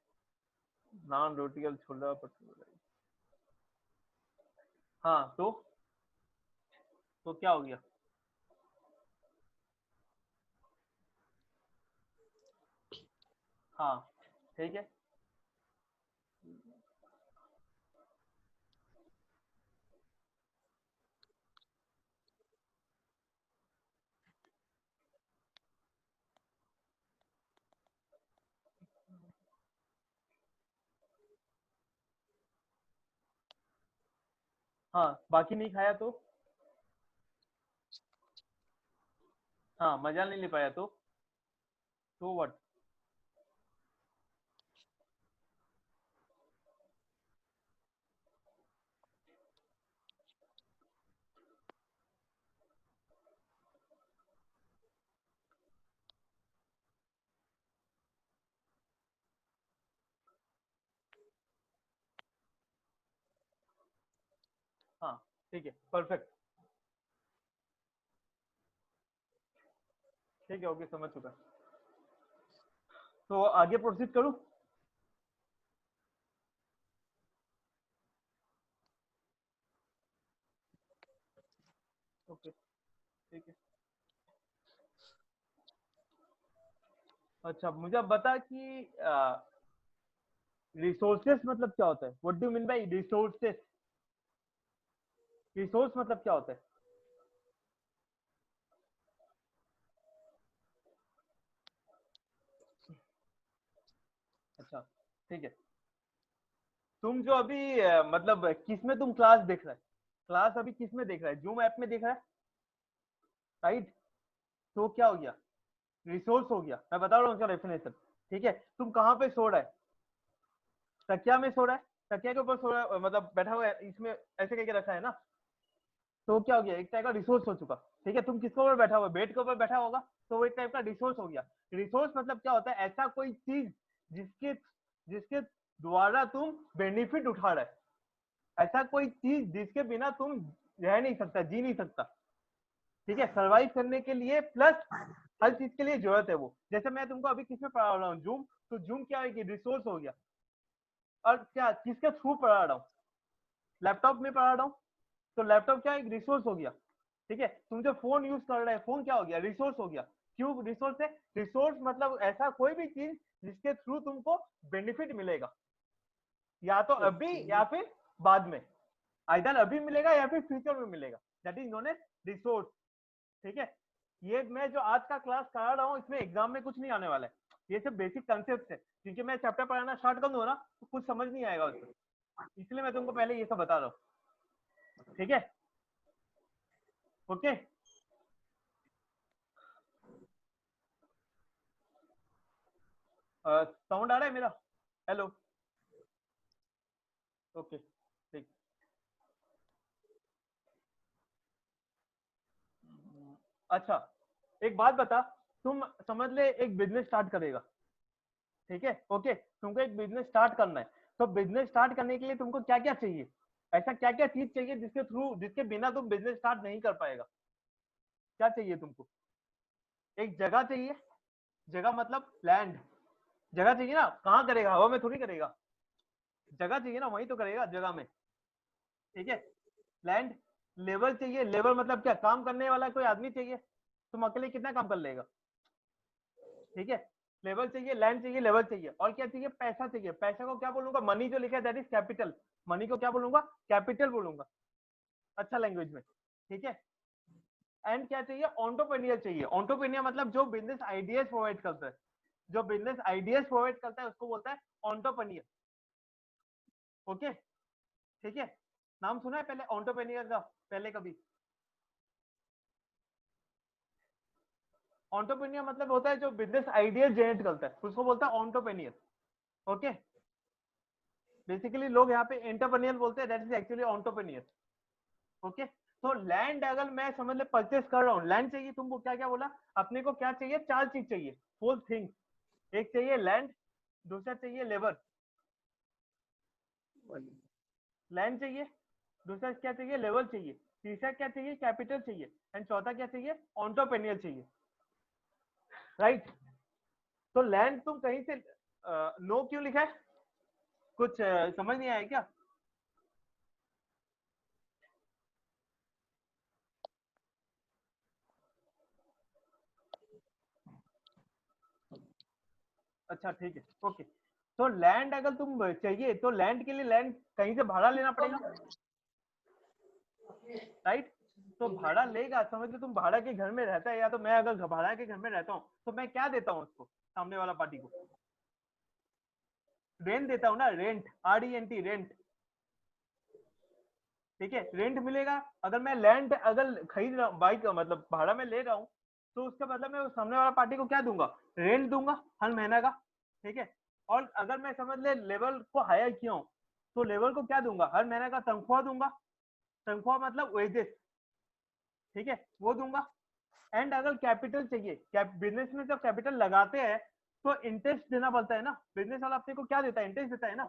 नान रोटी और छोला भटूरा। हाँ तो क्या हो गया, हाँ ठीक है, हाँ बाकी नहीं खाया हाँ मजा नहीं ले पाया तो व्हाट, हाँ ठीक है, परफेक्ट, ठीक है, ओके समझ चुका। तो आगे प्रोसीड करूँ, ओके ठीक है। अच्छा मुझे अब बता कि रिसोर्सेस मतलब क्या होता है, what do mean bye resources, resource मतलब क्या होता है। अच्छा ठीक है, तुम जो अभी मतलब किस में तुम क्लास देख रहा है, क्लास अभी किस में देख रहा है, जूम ऐप में देख रहा है, राइट। तो क्या हो गया, रिसोर्स हो गया, मैं बता रहा हूँ उसका डेफिनेशन। ठीक है, तुम कहाँ पे सो रहा है, तकिया में सो रहा है, तकिया के ऊपर सो रहा है, मतलब बैठा हुआ है, इसमें ऐसे करके रखा है ना, तो क्या हो गया, एक टाइप का रिसोर्स हो चुका। ठीक है, तुम किसके ऊपर बैठा हुआ, बेड के ऊपर बैठा होगा, तो वो एक टाइप का रिसोर्स हो गया। रिसोर्स मतलब क्या होता है, ऐसा कोई चीज जिसके जिसके द्वारा तुम बेनिफिट उठा रहे, ऐसा कोई चीज जिसके बिना तुम रह नहीं सकता, जी नहीं सकता। ठीक है, सरवाइव करने के लिए प्लस हर चीज के लिए जरूरत है वो। जैसे मैं तुमको अभी किस में पढ़ा रहा हूँ, जूम, तो जूम क्या है कि रिसोर्स हो गया। और क्या किसके थ्रू पढ़ा रहा हूँ, लैपटॉप में पढ़ा रहा हूँ, तो लैपटॉप क्या एक रिसोर्स हो गया। ठीक है, तुम जो फोन यूज कर रहे हैं, फोन क्या हो गया, रिसोर्स हो गया। क्यों रिसोर्स है, रिसोर्स मतलब ऐसा कोई भी चीज जिसके थ्रू तुमको बेनिफिट मिलेगा, या तो अभी ओके या फिर बाद में, आइदर अभी मिलेगा या फिर फ्यूचर में मिलेगा, that is known as resource. ठीक है, ये मैं जो आज का क्लास करा रहा हूँ इसमें एग्जाम में कुछ नहीं आने वाला है, ये सब बेसिक कंसेप्ट है, क्योंकि मैं चैप्टर पढ़ाना स्टार्ट कर दूंगा ना तो कुछ समझ नहीं आएगा उसमें, इसलिए मैं तुमको पहले ये सब बता रहा हूँ। ठीक है, ओके। साउंड आ रहा है मेरा, हेलो, ओके ठीक। अच्छा, एक बात बता, तुम समझ ले एक बिजनेस स्टार्ट करेगा, ठीक है, ओके, तुमको एक बिजनेस स्टार्ट करना है, तो बिजनेस स्टार्ट करने के लिए तुमको क्या क्या चाहिए, ऐसा क्या क्या चीज चाहिए जिसके थ्रू, जिसके बिना तुम बिजनेस स्टार्ट नहीं कर पाएगा, क्या चाहिए तुमको, एक जगह चाहिए, जगह मतलब लैंड, जगह चाहिए ना, कहाँ करेगा, हवा में थोड़ी करेगा, जगह चाहिए ना, वहीं तो करेगा जगह में। ठीक है, लैंड, लेबर चाहिए, लेबर मतलब क्या, काम करने वाला कोई आदमी चाहिए, तुम अकेले कितना काम कर लेगा। ठीक है, लेबर चाहिए, लैंड चाहिए, लेबर चाहिए, और क्या चाहिए, पैसा चाहिए, पैसा को क्या बोलूंगा, मनी जो लिखा है दैट इज कैपिटल, मनी को क्या बोलूंगा, कैपिटल बोलूंगा, अच्छा लैंग्वेज में। ठीक है, एंड क्या चाहिए, ऑन्टरप्रेन्योर चाहिए, ऑन्टरप्रेन्योर मतलब जो बिजनेस आइडियाज प्रोवाइड करता है, जो बिजनेस आइडियाज प्रोवाइड करता है उसको बोलता है ऑन्टरप्रेन्योर। ओके, ठीक है, नाम सुना है पहले ऑन्टरप्रेन्योर का, पहले कभी, ऑन्टरप्रेन्योर मतलब होता है जो बिजनेस आइडिया जनरेट करता है उसको बोलता है ऑन्टरप्रेन्योर। ओके, बेसिकली लोग यहाँ पे एंटरप्रेन्योर बोलते हैं, that is actually entrepreneur. Okay, तो लैंड अगर मैं समझ ले परचेस कर रहा हूँ, लैंड चाहिए तुमको, क्या क्या बोला, अपने को क्या चाहिए, चार चीज चाहिए, फोर थिंग्स, एक चाहिए लैंड, दूसरा चाहिए लेबर, लैंड चाहिए, दूसरा क्या चाहिए, लेबर चाहिए, तीसरा क्या चाहिए, कैपिटल चाहिए, एंड चौथा क्या चाहिए, ऑन्टरप्रेन्योर चाहिए, राइट। तो लैंड तुम कहीं से नो क्यों लिखा है, कुछ समझ नहीं आया क्या। अच्छा ठीक है, ओके, तो लैंड अगर तुम चाहिए तो लैंड के लिए लैंड कहीं से भाड़ा लेना पड़ेगा, राइट। तो भाड़ा लेगा, समझ लो तुम भाड़ा के घर में रहता है, या तो मैं अगर भाड़ा के घर में रहता हूँ तो मैं क्या देता हूँ उसको, सामने वाला पार्टी को रेंट देता हूँ ना, रेंट, RENT, रेंट। ठीक है, रेंट मिलेगा, अगर मैं लैंड अगर खरीद रहा हूँ, बाइक मतलब भाड़ा में ले रहा हूँ, तो उसका मतलब मैं उस सामने वाला पार्टी को क्या दूंगा, रेंट दूंगा हर महीना का। ठीक है, और अगर मैं समझ ले लेबर को हायर किया हूँ, तो लेबर को क्या दूंगा, हर महीने का तनख्वाह दूंगा, तनख्वाह मतलब वेजेस, ठीक है, वो दूंगा। एंड अगर कैपिटल चाहिए, बिजनेस में जब कैपिटल लगाते हैं तो इंटरेस्ट देना पड़ता है ना, बिजनेस वाला अपने को क्या देता है, इंटरेस्ट देता है ना।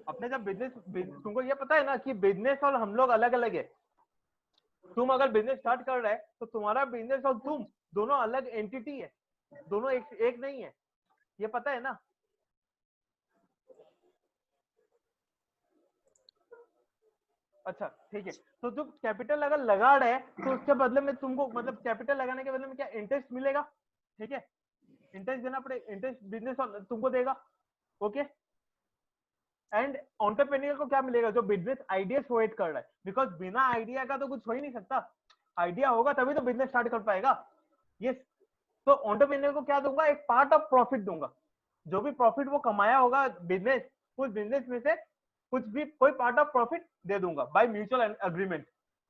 अपने जब बिजनेस, तुमको ये पता है ना कि बिजनेस और हम लोग अलग अलग है, तुम अगर बिजनेस स्टार्ट कर रहे हैं तो तुम्हारा बिजनेस और तुम दोनों अलग एंटिटी है, दोनों एक नहीं है, ये पता है ना। अच्छा ठीक है, तो जो कैपिटल अगर लगा रहे हैं तो उसके बदले में तुमको मतलब कैपिटल लगाने के बदले में क्या इंटरेस्ट मिलेगा। ठीक है, इंटरेस्ट देना पड़ेगा, इंटरेस्ट बिजनेस तुमको देगा। ओके, एंड एंटरप्रेन्योर को क्या मिलेगा, जो बिजनेस आइडिया प्रोवाइड कर रहा है, बिकॉज बिना आइडिया का तो कुछ हो ही नहीं सकता, आइडिया होगा तभी तो बिजनेस स्टार्ट कर पाएगा। ये तो एंटरप्रेन्योर को क्या दूंगा, एक पार्ट ऑफ प्रॉफिट दूंगा, जो भी प्रॉफिट वो कमाया होगा बिजनेस, उस बिजनेस में से कुछ भी कोई पार्ट ऑफ प्रॉफिट दे दूंगा बाय म्यूचुअल अग्रीमेंट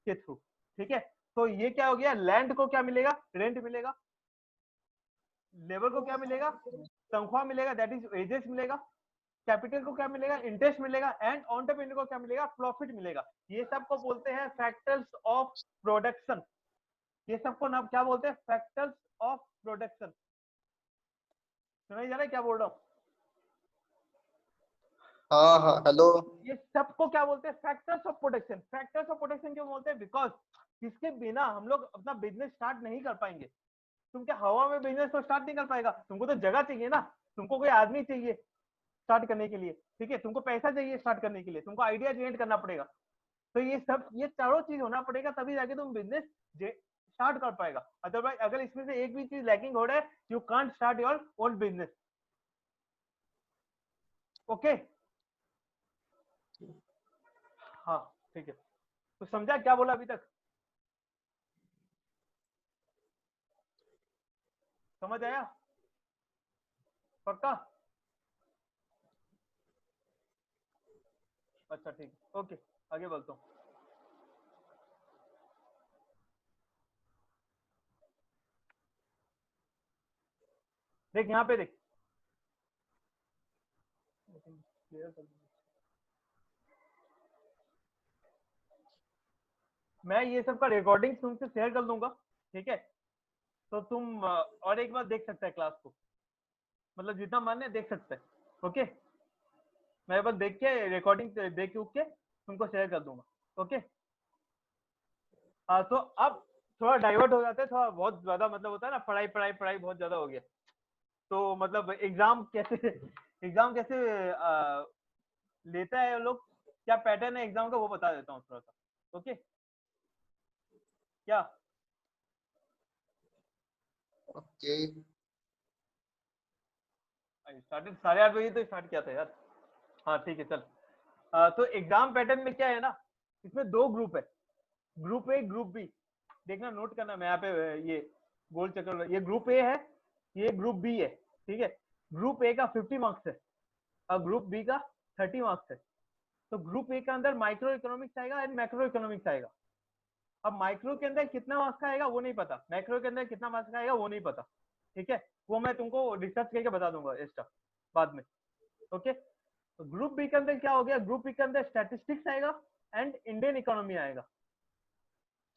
के थ्रू। ठीक है, तो ये क्या हो गया, लैंड को क्या मिलेगा, रेंट मिलेगा, लेबर को क्या मिलेगा, तनख्वाह मिलेगा दैट इज वेजेस मिलेगा, कैपिटल को क्या मिलेगा, इंटरेस्ट मिलेगा, एंड एंटरप्रेन्योर को क्या मिलेगा, प्रॉफिट मिलेगा। ये सब को बोलते हैं फैक्टर्स ऑफ प्रोडक्शन, ये सबको नाम क्या बोलते हैं, फैक्टर्स ऑफ प्रोडक्शन। सुनाई जा रहा है क्या बोल रहा हूँ, हाँ हाँ हेलो। ये सबको क्या बोलते हैं, factors of production. Factors of production क्यों बोलते हैं, बिकॉज इसके बिना हम लोग अपना बिजनेस स्टार्ट नहीं कर पाएंगे, तुम क्या हवा में बिजनेस तो स्टार्ट नहीं कर पाएगा, तुमको तो जगह चाहिए ना, तुमको कोई आदमी चाहिए स्टार्ट करने के लिए, ठीक है, तुमको पैसा चाहिए स्टार्ट करने के लिए, तुमको आइडिया जनरेट करना पड़ेगा। तो ये सब, ये चारों चीज होना पड़ेगा, तभी जाके तुम बिजनेस स्टार्ट कर पाएगा। अदरवाइज अगर इसमें से एक भी चीज लैकिंग हो रहा है, you can't start your own business. Okay, हाँ ठीक है, तो समझा क्या बोला अभी तक? समझ आया? पक्का? अच्छा ठीक है, ओके, आगे बोलता हूँ। देख यहाँ पे देख, मैं ये सब का रिकॉर्डिंग तुमसे शेयर कर दूंगा, ठीक है, तो तुम और एक बार देख सकते हैं क्लास को, मतलब जितना मन है देख सकते हैं। ओके, मैं बस देख के रिकॉर्डिंग देख के तुमको शेयर कर दूंगा। ओके, तो अब थोड़ा डाइवर्ट हो जाते हैं, थोड़ा बहुत ज्यादा मतलब होता है ना, पढ़ाई पढ़ाई पढ़ाई बहुत ज्यादा हो गया, तो मतलब एग्जाम कैसे एग्जाम कैसे लेता है लोग, क्या पैटर्न है एग्जाम का वो बता देता हूँ थोड़ा सा। ओके, क्या ओके। स्टार्टेड 8:30 बजे तो स्टार्ट किया था यार। हाँ ठीक है चल। तो एग्जाम पैटर्न में क्या है ना, इसमें दो ग्रुप है, ग्रुप ए ग्रुप बी। देखना नोट करना, मैं यहाँ पे ये गोल चक्कर, ये ग्रुप ए है, ये ग्रुप बी है, ठीक है। ग्रुप ए का 50 मार्क्स है और ग्रुप बी का 30 मार्क्स है। तो ग्रुप ए के अंदर माइक्रो इकोनॉमिक्स आएगा एंड मैक्रो इकोनॉमिक्स आएगा। अब माइक्रो के अंदर कितना मार्क्स का आएगा वो नहीं पता, मैक्रो के अंदर कितना मार्क्स का आएगा वो नहीं पता, ठीक है, वो मैं तुमको रिसर्च करके बता दूंगा एक्स्ट्रा बाद में। ओके, तो ग्रुप बी के अंदर क्या हो गया, ग्रुप बी के अंदर स्टैटिस्टिक्स आएगा एंड इंडियन इकोनॉमी आएगा।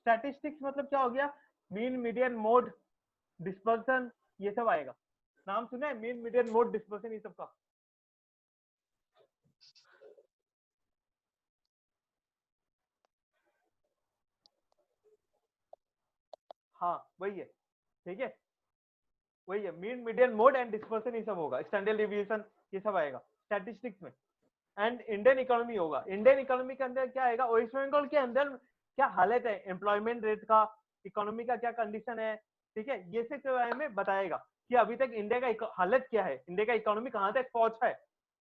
स्टैटिस्टिक्स मतलब क्या हो गया, मीन मीडियन मोड डिस्पर्सन, ये सब आएगा। नाम सुना है मीन मीडियन मोड डिस्पर्सन ये सब का? हाँ वही है, ठीक है, वही है, mean median mode and dispersion ये सब होगा, स्टैंडर्ड डिविएशन ये सब आएगा स्टैटिस्टिक्स में। एंड इंडियन इकोनॉमी होगा। इंडियन इकोनॉमी के अंदर क्या आएगा, वेस्ट बंगाल के अंदर क्या हालत है, एम्प्लॉयमेंट रेट का, इकोनॉमी का क्या कंडीशन है, ठीक है, ये सब के बारे में बताएगा कि अभी तक इंडिया का हालत क्या है, इंडिया का इकोनॉमी कहाँ तक पहुंचा है,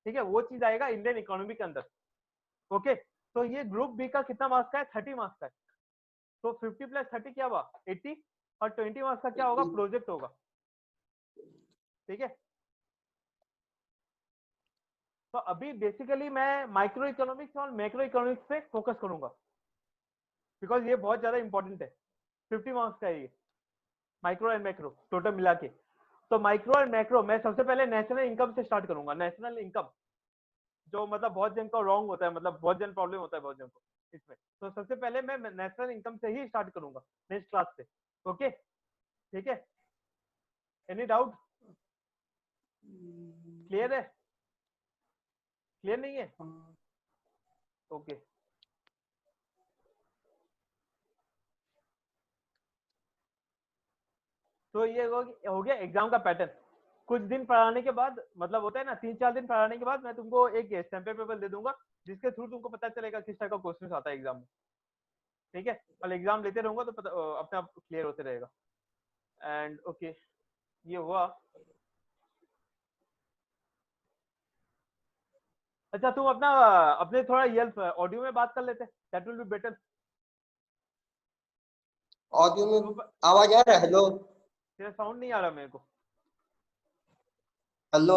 ठीक है, वो चीज आएगा इंडियन इकोनॉमी के अंदर। ओके, तो ये ग्रुप बी का कितना मार्क्स का है, 30 मार्क्स का है। तो 50 प्लस 30 क्या हुआ, 80, और 20 मार्क्स का क्या होगा, प्रोजेक्ट होगा, ठीक है। तो अभी बेसिकली मैं माइक्रो इकोनॉमिक्स और मैक्रो इकोनॉमिक्स पे फोकस करूंगा, बिकॉज ये बहुत ज्यादा इंपॉर्टेंट है। 50 मार्क्स का है ये, माइक्रो एंड मैक्रो टोटल मिला के। तो माइक्रो एंड मैक्रो मैं सबसे पहले नेशनल इनकम से स्टार्ट करूंगा। नेशनल इनकम जो मतलब बहुत जन का रॉन्ग होता है, मतलब बहुत जन प्रॉब्लम होता है बहुत जन को इसमें, तो सबसे पहले मैं नेशनल इनकम से ही स्टार्ट करूंगा नेक्स्ट क्लास से। ओके, ठीक है, एनी डाउट? क्लियर है? क्लियर नहीं है? ओके, तो ये हो गया एग्जाम का पैटर्न। कुछ दिन पढ़ाने के बाद, मतलब होता है ना 3-4 दिन पढ़ाने के बाद मैं तुमको एक सैंपल पेपर दे दूंगा, जिसके थ्रू तुमको पता चलेगा किस टाइप का क्वेश्चन आता है एग्जाम में, ठीक है। और एग्जाम लेते रहूंगा तो पता अपने आप क्लियर होते रहेगा। एंड ओके, ये हुआ। अच्छा तुम अपना अपने थोड़ा ये ऑडियो में बात कर लेते, that will be better. Audio में आवाज आ रहा है? हेलो तेरा साउंड नहीं आ रहा मेरे को। Hello.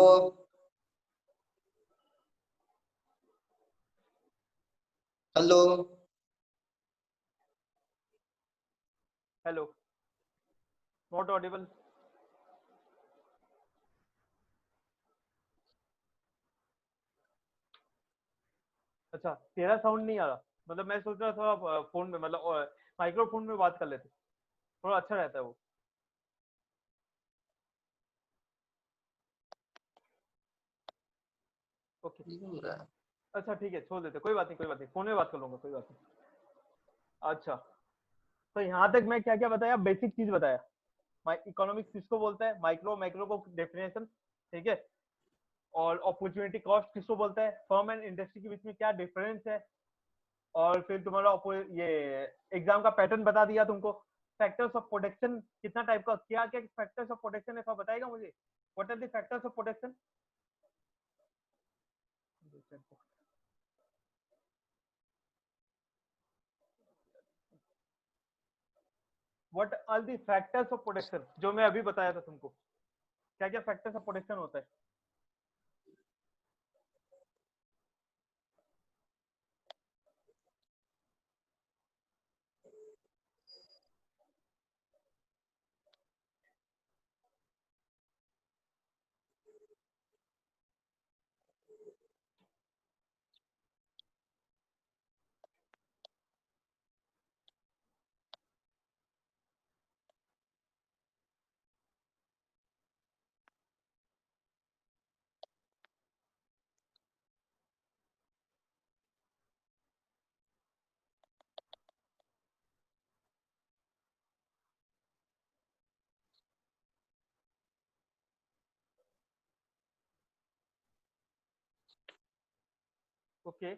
Hello hello, not Audible. अच्छा तेरा साउंड नहीं आ रहा, मतलब मैं सोच रहा थोड़ा फोन में, मतलब माइक्रोफोन में बात कर लेते, थोड़ा अच्छा रहता है वो। ओके, अच्छा ठीक है, छोड़ देते, कोई बात नहीं, कोई बात नहीं, फोन में बात कर लूंगा, कोई बात नहीं। अच्छा, तो यहाँ तक मैं क्या क्या बताया, बेसिक चीज बताया, इकोनॉमिक्स किसको बोलता है, मैक्रो को डेफिनेशन, ठीक है। और अपॉर्चुनिटी कॉस्ट किसको बोलता है, फर्म एंड इंडस्ट्री के बीच में क्या डिफरेंस है। और फिर तुम्हारा ये एग्जाम का पैटर्न बता दिया तुमको। फैक्टर्स ऑफ प्रोटेक्शन कितना टाइप का, क्या क्या फैक्टर्स ऑफ प्रोटेक्शन है, थोड़ा बताएगा मुझे, what are the factors of protection. What are the factors of protection, जो मैं अभी बताया था तुमको, क्या क्या फैक्टर्स ऑफ प्रोटेक्शन होता है। ओके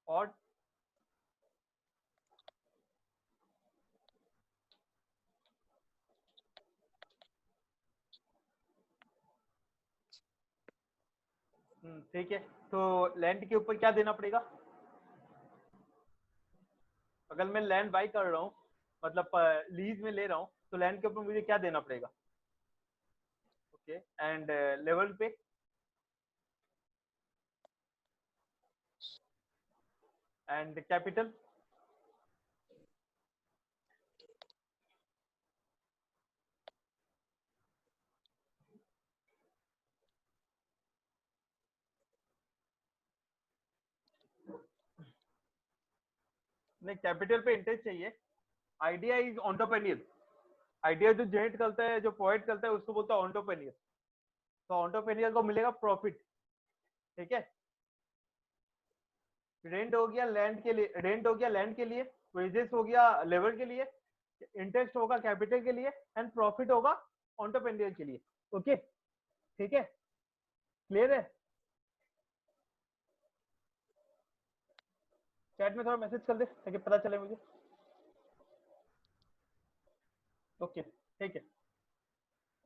और ठीक है। तो लैंड के ऊपर क्या देना पड़ेगा, अगर मैं लैंड बाई कर रहा हूँ, मतलब लीज में ले रहा हूँ, तो लैंड के ऊपर मुझे क्या देना पड़ेगा। ओके एंड लेवल पे, एंड कैपिटल, नहीं कैपिटल पे इंटरेस्ट चाहिए। आइडिया इज ऑन्टरप्रेन्योर, आइडिया जो जनरेट करता है, जो प्रोवाइड करता है, उसको बोलता है ऑन्टरप्रेन्योर। तो ऑन्टरप्रेन्योर को मिलेगा प्रॉफिट, ठीक है। रेंट हो गया लैंड के लिए, रेंट हो गया लैंड के लिए, वेजेस हो गया लेबर के लिए, इंटरेस्ट होगा कैपिटल के लिए, एंड प्रॉफिट होगा ऑन्टरप्रेन्योर के लिए। ओके ठीक है, क्लियर है। चैट में थोड़ा मैसेज कर दे ताकि पता चले मुझे। ओके ठीक है,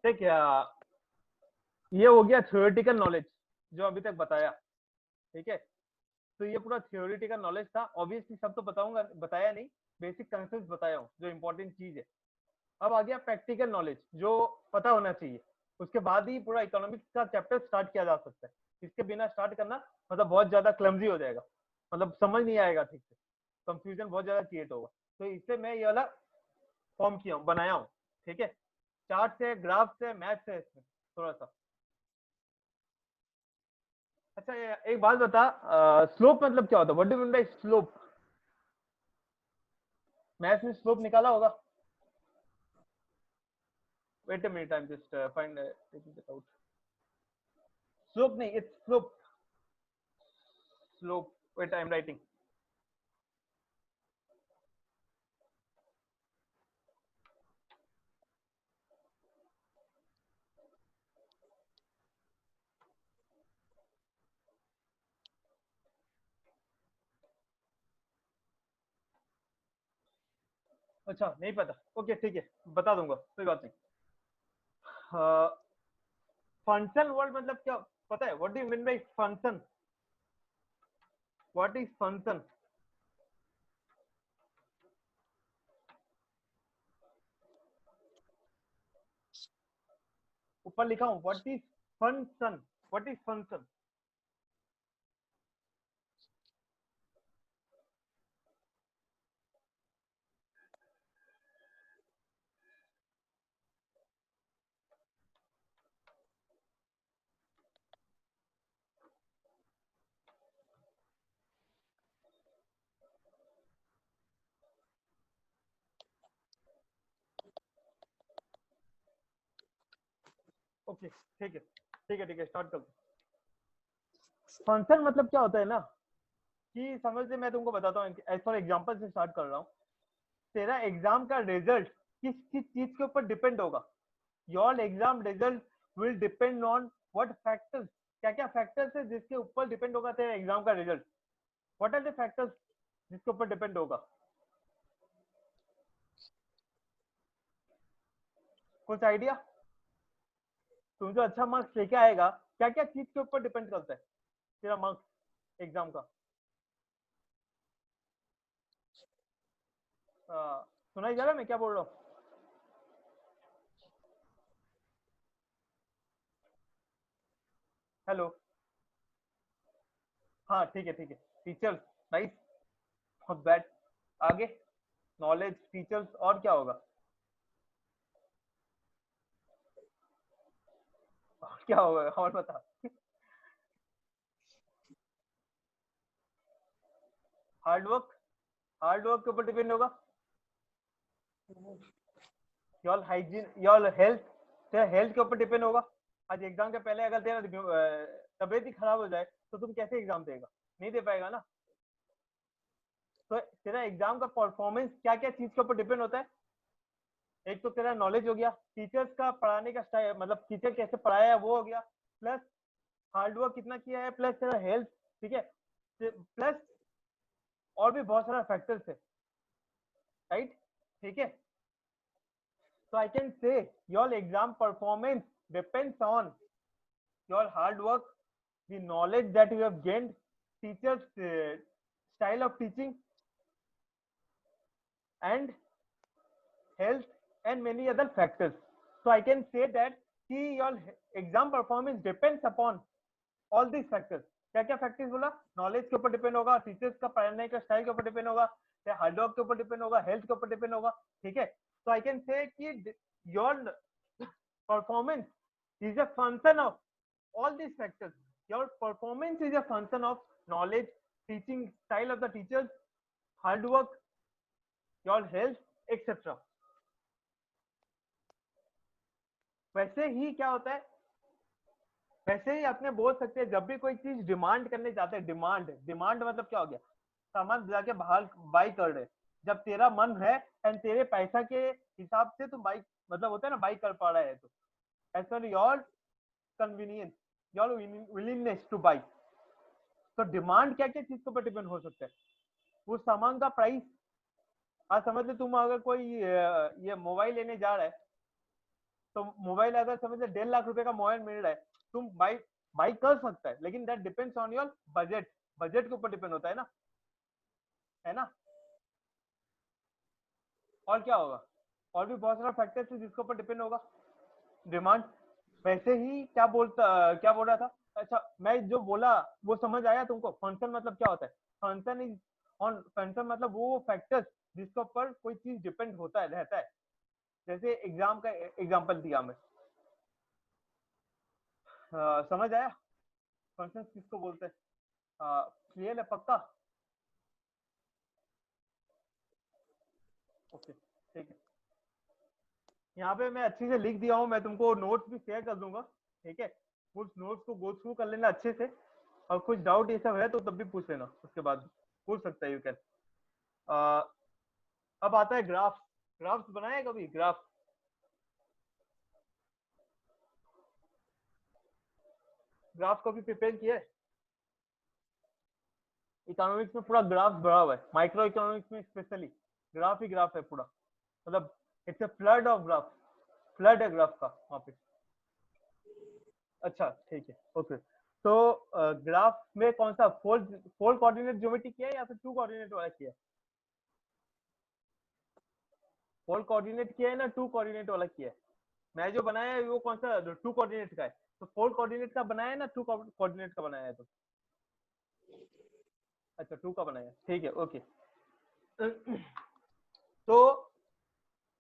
ठीक है। ये हो गया थ्योरेटिकल नॉलेज जो अभी तक बताया, ठीक है। तो ये पूरा थ्योरेटिकल नॉलेज था, ऑब्वियसली सब तो बताऊंगा, बताया नहीं, बेसिक कंसेप्ट बताया हूँ जो इंपॉर्टेंट चीज है। अब आ गया प्रैक्टिकल नॉलेज जो पता होना चाहिए, उसके बाद ही पूरा इकोनॉमिक्स का चैप्टर स्टार्ट किया जा सकता है। इसके बिना स्टार्ट करना मतलब बहुत ज्यादा क्लमजी हो जाएगा, मतलब समझ नहीं आएगा ठीक से, कंफ्यूजन बहुत ज्यादा क्रिएट होगा। तो इससे मैं ये वाला फॉर्म किया हूँ, बनाया हूँ, ठीक है। चार्ट है, ग्राफ है, मैथ्स है इसमें थोड़ा सा। अच्छा एक बात बता, स्लोप मतलब क्या होता है, what do mean by slope. Maths में स्लोप निकाला होगा। Wait a minute, I am just find taking it out. Slope नहीं, it's slope, slope, wait I am writing. अच्छा नहीं पता, ओके ठीक है, बता दूंगा, कोई बात नहीं। फंक्शन वर्ड मतलब क्या पता है, what do you mean by function, what is function. ऊपर लिखा हूँ what is function, what is function. Okay ठीक है ठीक है ठीक है, स्टार्ट करते। फंक्शन मतलब क्या होता है ना कि समझ ले, मैं तुमको बताता हूँ, एज फॉर एग्जांपल से स्टार्ट कर रहा हूँ। तेरा एग्जाम का रिजल्ट किस किस चीज के ऊपर डिपेंड होगा? Your exam result will depend on what factors, क्या क्या फैक्टर्स है जिसके ऊपर डिपेंड होगा तेरा एग्जाम का result? What are the factors जिसके ऊपर डिपेंड होगा? कुछ आइडिया? तुम जो अच्छा मार्क्स लेके आएगा, क्या क्या चीज के ऊपर डिपेंड करता है तेरा मार्क्स एग्जाम का? सुनाई जा रहा है मैं क्या बोल रहा हूँ? हेलो? हाँ ठीक है ठीक है। Teachers, nice, not bad. आगे, नॉलेज, टीचर्स, और क्या होगा? और क्या होगा और बता। हार्ड वर्क, हार्ड वर्क के ऊपर डिपेंड होगा। योर हाइजीन, योर हेल्थ, तेरा हेल्थ के ऊपर डिपेंड होगा। आज एग्जाम के पहले अगर तेरा तबीयत ही खराब हो जाए तो तुम कैसे एग्जाम देगा? नहीं दे पाएगा ना। तो तेरा एग्जाम का परफॉर्मेंस क्या क्या चीज के ऊपर डिपेंड होता है? एक तो तेरा नॉलेज हो गया, टीचर्स का पढ़ाने का स्टाइल, मतलब टीचर कैसे पढ़ाया है वो हो गया, प्लस हार्डवर्क कितना किया है, प्लस तेरा हेल्थ, ठीक है, प्लस और भी बहुत सारा फैक्टर्स है, राइट? ठीक है, so I can say your exam performance depends on your hard work, the knowledge that you have gained, teachers style of teaching, and health, and many other factors. So I can say that your exam performance depends upon all this factors. क्या क्या factors बोला? Knowledge के ऊपर depend होगा, teachers का पढ़ाने का style के ऊपर डिपेंड होगा, हार्डवर्क के ऊपर डिपेंड होगा, हेल्थ के ऊपर डिपेंड होगा, ठीक है। तो आई कैन से कि your performance is a function of all these factors. Your performance is a function of knowledge, teaching style of the teachers, hard work, your health, etc. वैसे ही क्या होता है, वैसे ही अपने बोल सकते हैं जब भी कोई चीज डिमांड करने जाते हैं, डिमांड, डिमांड मतलब क्या हो गया? सामान जाके बाहर बाई कर रहे, जब तेरा मन है एंड तेरे पैसा के हिसाब से तुम बाई, मतलब होता है ना, बाई कर पा रहा है, तो as per your convenience, your willingness to buy. तो डिमांड क्या क्या चीज के ऊपर डिपेंड हो सकता है? उस सामान का प्राइस। आज समझ ले तुम अगर कोई ये मोबाइल लेने जा रहा है, तो मोबाइल अगर समझ ले 1.5 लाख रुपए का मोबाइल मिल रहा है, तुम बाई बाई कर सकता है, लेकिन that depends on your budget, budget के ऊपर डिपेंड होता है ना, है ना। और क्या होगा? और भी बहुत सारा फैक्टर्स है जिसके ऊपर डिपेंड होगा डिमांड। वैसे ही क्या बोल रहा था? अच्छा, मैं जो बोला वो समझ आया तुमको? फंक्शन मतलब क्या होता है? फंक्शन इज ऑन, फंक्शन मतलब वो फैक्टर्स जिसके ऊपर कोई चीज डिपेंड होता है, रहता है। जैसे एग्जाम का एग्जांपल दिया मैं, समझ आया फंक्शन किसको बोलते हैं? क्लियर है पक्का? ओके ठीक है। यहाँ पे मैं अच्छे से लिख दिया हूँ, मैं तुमको नोट्स भी शेयर कर दूंगा, ठीक है। उस नोट्स को गो थ्रू कर लेना अच्छे से, और कुछ डाउट ये सब है तो तब भी पूछ लेना, उसके बाद पूछ सकता है, यू कैन। अब आता है ग्राफ। ग्राफ्स बनाए कभी? ग्राफ, ग्राफ कभी प्रिपेयर किया है? इकोनॉमिक्स में पूरा ग्राफ भरा हुआ है, माइक्रो इकोनॉमिक्स में स्पेशली ग्राफ ही ग्राफ है पूरा, मतलब it's a flood of graph, flood है ग्राफ का वहाँ पे। अच्छा ठीक है, ओके। तो ग्राफ में कौन सा, फोर फोर कोऑर्डिनेट ज्योमेट्री किया है या फिर टू कोऑर्डिनेट वाला किया है? फोर कोऑर्डिनेट किया है ना टू कोऑर्डिनेट वाला किया है? मैं जो बनाया है वो कौन सा, टू कोऑर्डिनेट का है। तो फोर कोऑर्डिनेट का बनाया है ना टू कोऑर्डिनेट का बनाया है? तो अच्छा, टू का बनाया है, ठीक है, ओके। तो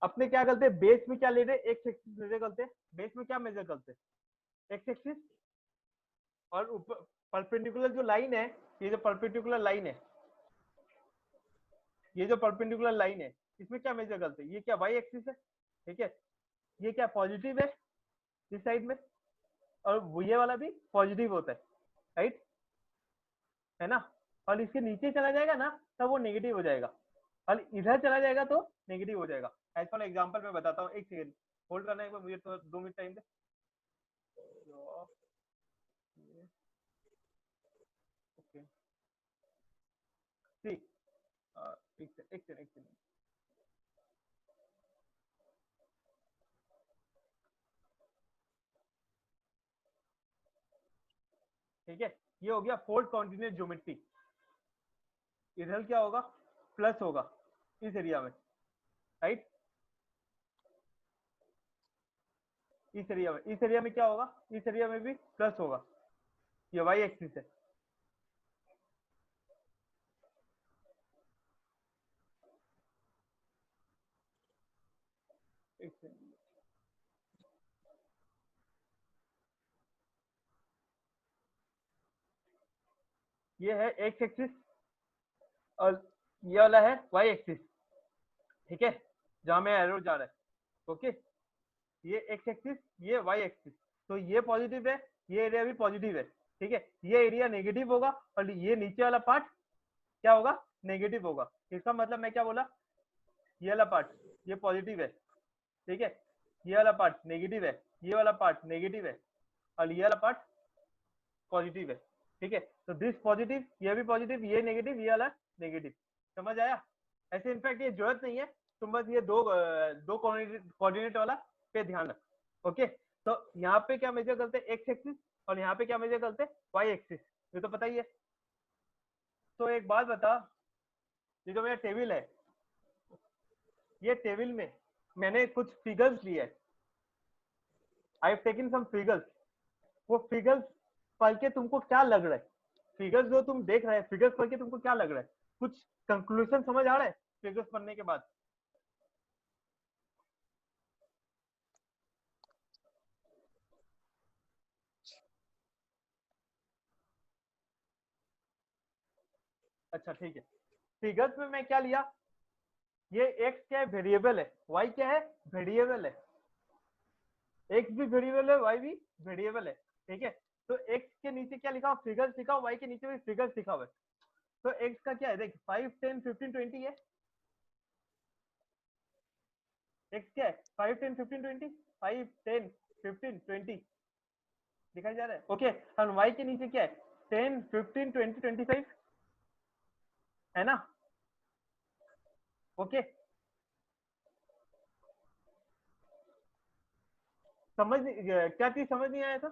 अपने क्या करते हैं, बेस में क्या ले रहे, एक्स एक्सिस मेजर करते हैं। बेस में क्या मेजर करते हैं? X axis. और ऊपर परपेंडिकुलर जो लाइन है, ये जो परपेंडिकुलर लाइन है, ये जो परपेंडिकुलर लाइन है, इसमें क्या मेजर करते हैं? ये क्या वाई एक्सिस है, ठीक है। ये क्या पॉजिटिव है इस साइड में, और ये वाला भी पॉजिटिव होता है, राइट, है ना। और इसके नीचे चला जाएगा ना तब वो नेगेटिव हो जाएगा, और इधर चला जाएगा तो नेगेटिव हो जाएगा। एज फॉर एग्जाम्पल मैं बताता हूँ, एक सेकेंड होल्ड करना है, मुझे तो 2 मिनट टाइम दे। ओके ठीक, एक सेकेंड। ठीक है, ये हो गया फोर्थ कॉन्टिनेंट ज्योमेट्री। इधर क्या होगा, प्लस होगा इस एरिया में, राइट, इस एरिया में क्या होगा, इस एरिया में भी प्लस होगा, ये वाई एक्सिस है। एक सेकंड, ये है एक्स एक्सिस और ये वाला है वाई एक्सिस, ठीक है, जहां में एरो जा रहा है। ओके, ये एक्स एक्सिस, ये वाई एक्सिस, तो ये पॉजिटिव है, ये एरिया भी पॉजिटिव है, ठीक है। ये एरिया नेगेटिव होगा और ये नीचे वाला पार्ट क्या होगा, नेगेटिव होगा। इसका मतलब मैं क्या बोला, ये वाला पार्ट ये पॉजिटिव है, ठीक है, ये वाला पार्ट नेगेटिव है, ये वाला पार्ट नेगेटिव है, और ये वाला पार्ट पॉजिटिव है, ठीक है। तो दिस पॉजिटिव, ये भी पॉजिटिव, ये नेगेटिव, ये वाला नेगेटिव, समझ आया। ऐसे इनफैक्ट ये जरूरत नहीं है, तुम बस ये दो कोऑर्डिनेट वाला पे ध्यान रख। ओके, तो यहाँ पे क्या मेजर करते हैं, एक्स एक्सिस, और यहाँ पे क्या मेजर करते हैं, वाई एक्सिस, ये तो पता ही है। तो एक बात बता, ये जो मेरा टेबल है, ये टेबल में मैंने कुछ फिगर्स लिए है, I have taken some figures. वो फिगर्स पढ़ के तुमको क्या लग रहा है, फिगर्स जो तुम देख रहे हैं, फिगर्स पढ़ के तुमको क्या लग रहा है, कुछ कंक्लूजन समझ आ रहा है फिगर्स पढ़ने के बाद। अच्छा ठीक है, फिगर्स में मैं क्या लिया, ये x क्या है, वेरिएबल है, y क्या है, वेरिएबल है, x भी वेरिएबल है, y भी वेरिएबल है, ठीक है। तो x के नीचे क्या लिखा हुआ, फिगर्स लिखा हुआ, y के नीचे भी फिगर्स लिखा हुआ है। तो x का क्या है, देख 5 10 15 20 है, x क्या है 5 10 15 20, 5 10 15 20 दिखाई जा रहा है, ओके। और y के नीचे क्या है, 10 15 20 25, है ना, ओके। समझ क्या चीज समझ नहीं आया था,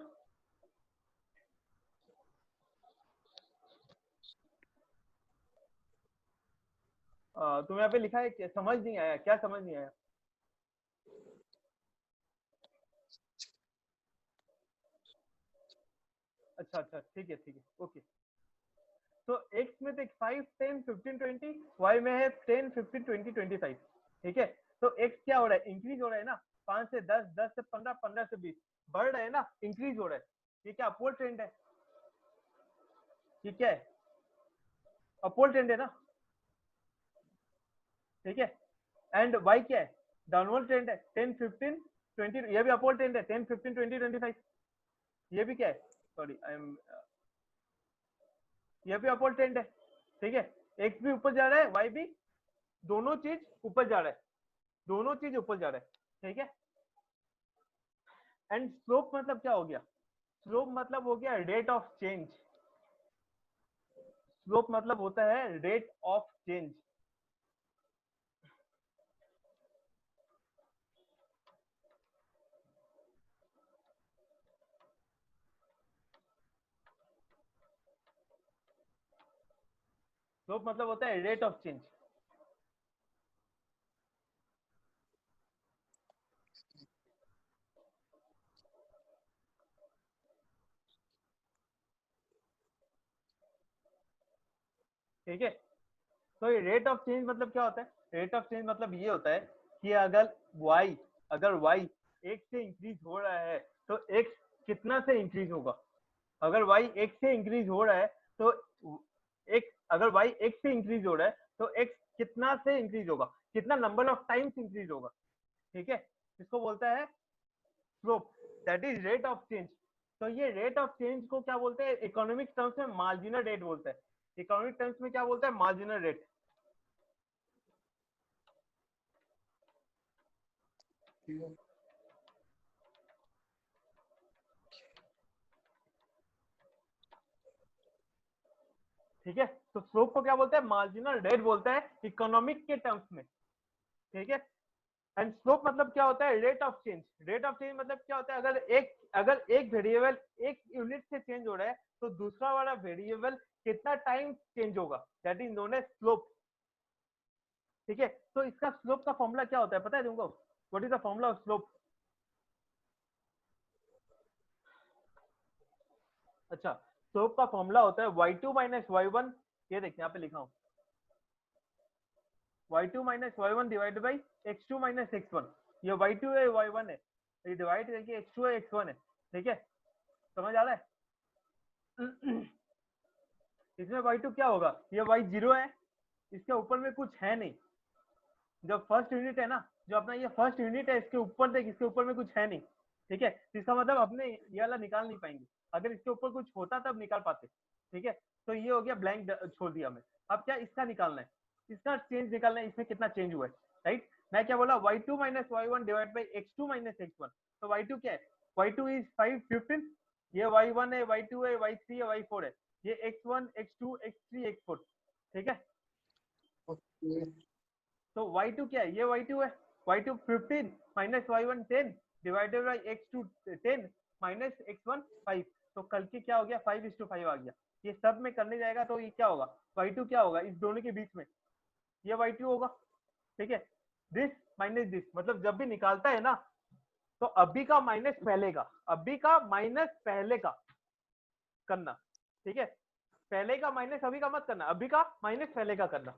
तुम यहाँ पे लिखा है क्या समझ नहीं आया, क्या समझ नहीं आया। अच्छा अच्छा ठीक है ओके। तो x में देख 5 10 15 20, y में है 10 15 20 25, ठीक है। तो x क्या हो रहा है, इंक्रीज हो रहा है ना, 5 से 10 10 से 15 15 से 20 बढ़ रहा है ना, इंक्रीज हो रहा है। ये क्या अपवर्ड ट्रेंड है, ये क्या है, अपवर्ड ट्रेंड है ना, ठीक है। एंड y क्या है, डाउनवर्ड ट्रेंड है, 10 15 20, ये भी अपवर्ड ट्रेंड है, 10 15 20 25, ये भी क्या है, सॉरी आई एम, ये भी अपवर्ड ट्रेंड है, ठीक है। x भी ऊपर जा रहा है, y भी, दोनों चीज ऊपर जा रहा है, दोनों चीज ऊपर जा रहा है, ठीक है। एंड स्लोप मतलब क्या हो गया, स्लोप मतलब हो गया रेट ऑफ चेंज, स्लोप मतलब होता है रेट ऑफ चेंज। स्लोप मतलब होता है रेट ऑफ चेंज, ठीक है। तो ये रेट ऑफ चेंज मतलब क्या होता है, रेट ऑफ चेंज मतलब ये होता है कि अगर y एक से इंक्रीज हो रहा है तो x कितना से इंक्रीज होगा, अगर y एक से इंक्रीज हो रहा है तो x, अगर y एक से इंक्रीज हो रहा है तो x कितना से इंक्रीज होगा, कितना नंबर ऑफ टाइम्स इंक्रीज होगा, ठीक है। इसको बोलता है slope, that is rate of change. तो ये रेट ऑफ चेंज को क्या बोलते हैं इकोनॉमिक टर्म्स में? मार्जिनल रेट बोलते हैं। इकोनॉमिक टर्म्स में क्या बोलते हैं? Marginal rate. ठीक है, तो स्लोप को क्या बोलते हैं? मार्जिनल रेट बोलते हैं इकोनॉमिक के टर्म्स में। ठीक है, एंड स्लोप मतलब क्या होता है? Rate of change. Rate of change मतलब क्या होता है? अगर एक वेरिएबल एक यूनिट से चेंज हो रहा है तो दूसरा वाला वेरिएबल कितना टाइम चेंज होगा, that is known as slope. ठीक है, तो इसका स्लोप का फॉर्मूला क्या होता है पता है तुमको? What is the formula of slope? अच्छा, स्लोप का फॉर्मूला होता है y2 माइनस y1। ये देखिए यहाँ पे लिखा हूँ, y2 minus y1 divided by x2 minus x1। ये y2 है y1 है, ये डिवाइड करके x2 है x1 है। ठीक है, समझ आ रहा है? इसमें y2 क्या होगा? ये y0 है, इसके ऊपर में कुछ है नहीं। जब फर्स्ट यूनिट है ना, जो अपना ये फर्स्ट यूनिट है, इसके ऊपर देख, इसके ऊपर में कुछ है नहीं। ठीक है, इसका मतलब अपने ये वाला निकाल नहीं पाएंगे। अगर इसके ऊपर कुछ होता तब निकाल पाते। ठीक है, तो ये हो गया ब्लैंक छोड़ दिया हमें। अब क्या इसका निकालना है? इसका चेंज निकालना है, इसमें कितना चेंज हुआ है। राइट, मैं क्या बोला? y2 minus y1 divide by x2 minus x1। तो y2 क्या है? y2 is 5 15। ये y1 है, y2 है, y3 है, y4 है। ये x1 x2 x3 x4। ठीक है, ओके। तो y2 क्या है? ये y2 है, y2 15 minus y1 10 divided by x2 10 minus x1 5। तो कल के क्या हो गया? 5:5 आ गया। ये सब में करने जाएगा तो ये क्या होगा? y2 क्या होगा इस दोनों के बीच में? ये y2 होगा। ठीक है, दिस माइनस दिस, मतलब जब भी निकालता है ना तो अभी का माइनस पहले का, अभी का माइनस पहले का करना। ठीक है, पहले का माइनस अभी का मत करना, अभी का माइनस पहले का करना,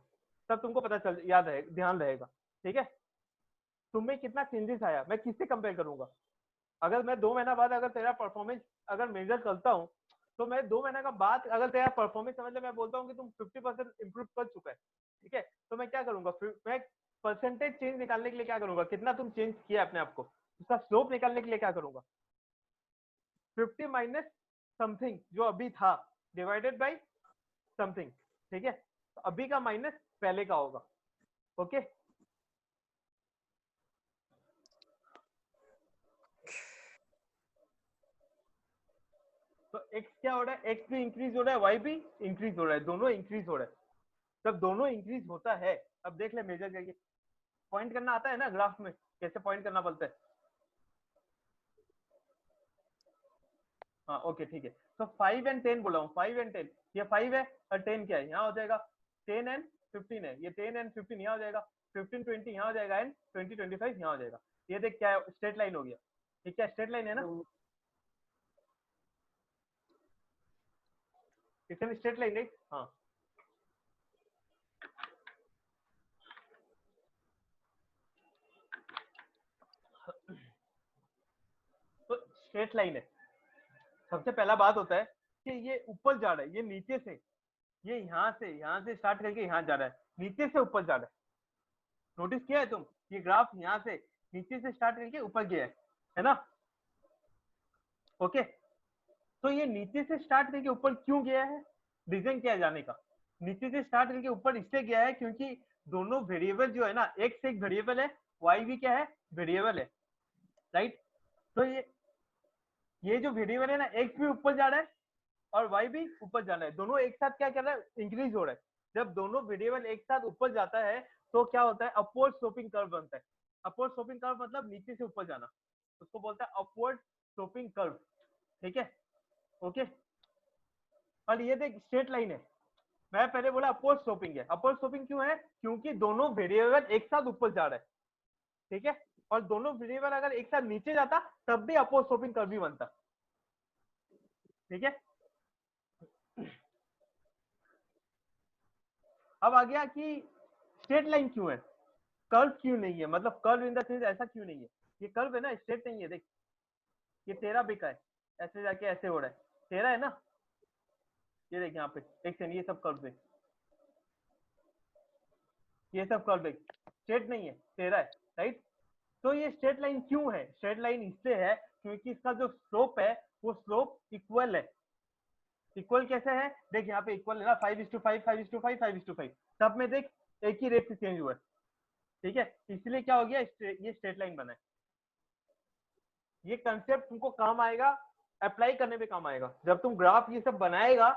तब तुमको पता चल याद रहे, ध्यान रहेगा। ठीक है, तुम्हें कितना चेंजेस आया, मैं किससे कंपेयर करूंगा? अगर मैं 2 महीना बाद अगर तेरा परफॉर्मेंस अगर मेजर करता हूँ, तो मैं 2 महीना का बाद अगर तेरा परफॉर्मेंस समझ ले, मैं बोलता हूँ कि तुम 50% इंप्रूव कर चुका है। ठीक है, तो मैं क्या करूंगा? मैं परसेंटेज चेंज निकालने के लिए क्या करूंगा? कितना तुम चेंज किया अपने आप को, उसका स्लोप निकालने के लिए क्या करूंगा? 50 माइनस समथिंग जो अभी था डिवाइडेड बाई समथिंग। ठीक है, तो अभी का माइनस पहले का होगा। ओके, तो x क्या हो रहा है? x भी इंक्रीज हो रहा है, y भी इंक्रीज हो रहा है, दोनों इंक्रीज हो रहा है। जब दोनों इंक्रीज होता है, अब देख ले मेजर करके, पॉइंट करना आता है ना ग्राफ में, कैसे पॉइंट करना पड़ता है? हाँ ओके ठीक है, तो 5 एंड 10 बोला हूँ, 5 एंड 10, ये 5 है और 10 क्या है? यहाँ हो जाएगा 10 एंड 15 है, ये 10 एंड 15 यहाँ हो जाएगा, 15 20 यहाँ हो जाएगा, एंड 20 25 यहाँ हो जाएगा। ये देख क्या है? स्ट्रेट लाइन हो गया। ये क्या स्ट्रेट लाइन है ना? इसमें स्ट्रेट लाइन है। हाँ, तो स्ट्रेट लाइन है। सबसे पहला बात होता है कि ये ऊपर जा रहा है, ये नीचे से, ये यहाँ से स्टार्ट करके यहाँ जा रहा है, नीचे से ऊपर जा रहा है। नोटिस किया है तुम? ये ग्राफ यहाँ से नीचे से स्टार्ट करके ऊपर गया है ना? ओके, तो ये नीचे से स्टार्ट करके ऊपर क्यों गया है? रीजन क्या है जाने का? नीचे से स्टार्ट करके ऊपर इससे गया है क्योंकि दोनों वेरिएबल जो है ना, एक्स एक वेरिएबल है, वाई भी क्या है? वेरिएबल है। राइट, तो ये जो वेरिएबल है ना, एक्स भी ऊपर जा रहा है और वाई भी ऊपर जाना है, दोनों एक साथ क्या कर रहा है? इंक्रीज हो रहा है। जब दोनों वेरिएबल एक साथ ऊपर जाता है तो क्या होता है? अपवर्ड स्लोपिंग कर्व बनता है। अपवर्ड स्लोपिंग कर्व मतलब नीचे से ऊपर जाना, उसको बोलता है अपवर्ड स्लोपिंग कर्व। ठीक है, ओके, और ये देख स्ट्रेट लाइन है। मैं पहले बोला अपवर्ड स्लोपिंग है, अपवर्ड स्लोपिंग क्यों है? क्योंकि दोनों वेरिएबल एक साथ ऊपर जा रहा है। ठीक है, और दोनों वेरिएबल अगर एक साथ नीचे जाता तब भी अपवर्ड स्लोपिंग कर्व भी बनता। ठीक है, अब आ गया कि स्ट्रेट लाइन क्यों है, कर्व क्यों नहीं है, मतलब कर्व इन द सेंस ऐसा क्यों नहीं है? ये कर्व है ना, स्ट्रेट नहीं है। देख, ये तेरा बिका है, ऐसे जाके ऐसे हो रहा है, तेरा है ना? ये देख यहाँ पे एक सेकंड, ये सब कर्व देख, ये सब कर्व देख, स्ट्रेट नहीं है, तेरा है। राइट, तो ये स्ट्रेट लाइन क्यों है? स्ट्रेट लाइन इससे है क्योंकि इसका जो स्लोप है वो स्लोप इक्वल है। इक्वल कैसे है? देख यहाँ पे इक्वल है ना, 5:5 5:5 5:5। सब में देख एक ही रेट से चेंज हुआ है, ठीक है, इसलिए क्या हो गया, ये स्ट्रेट लाइन बना है। ये कंसेप्ट तुमको काम आएगा, अप्लाई करने पे काम आएगा। जब तुम ग्राफ ये सब बनाएगा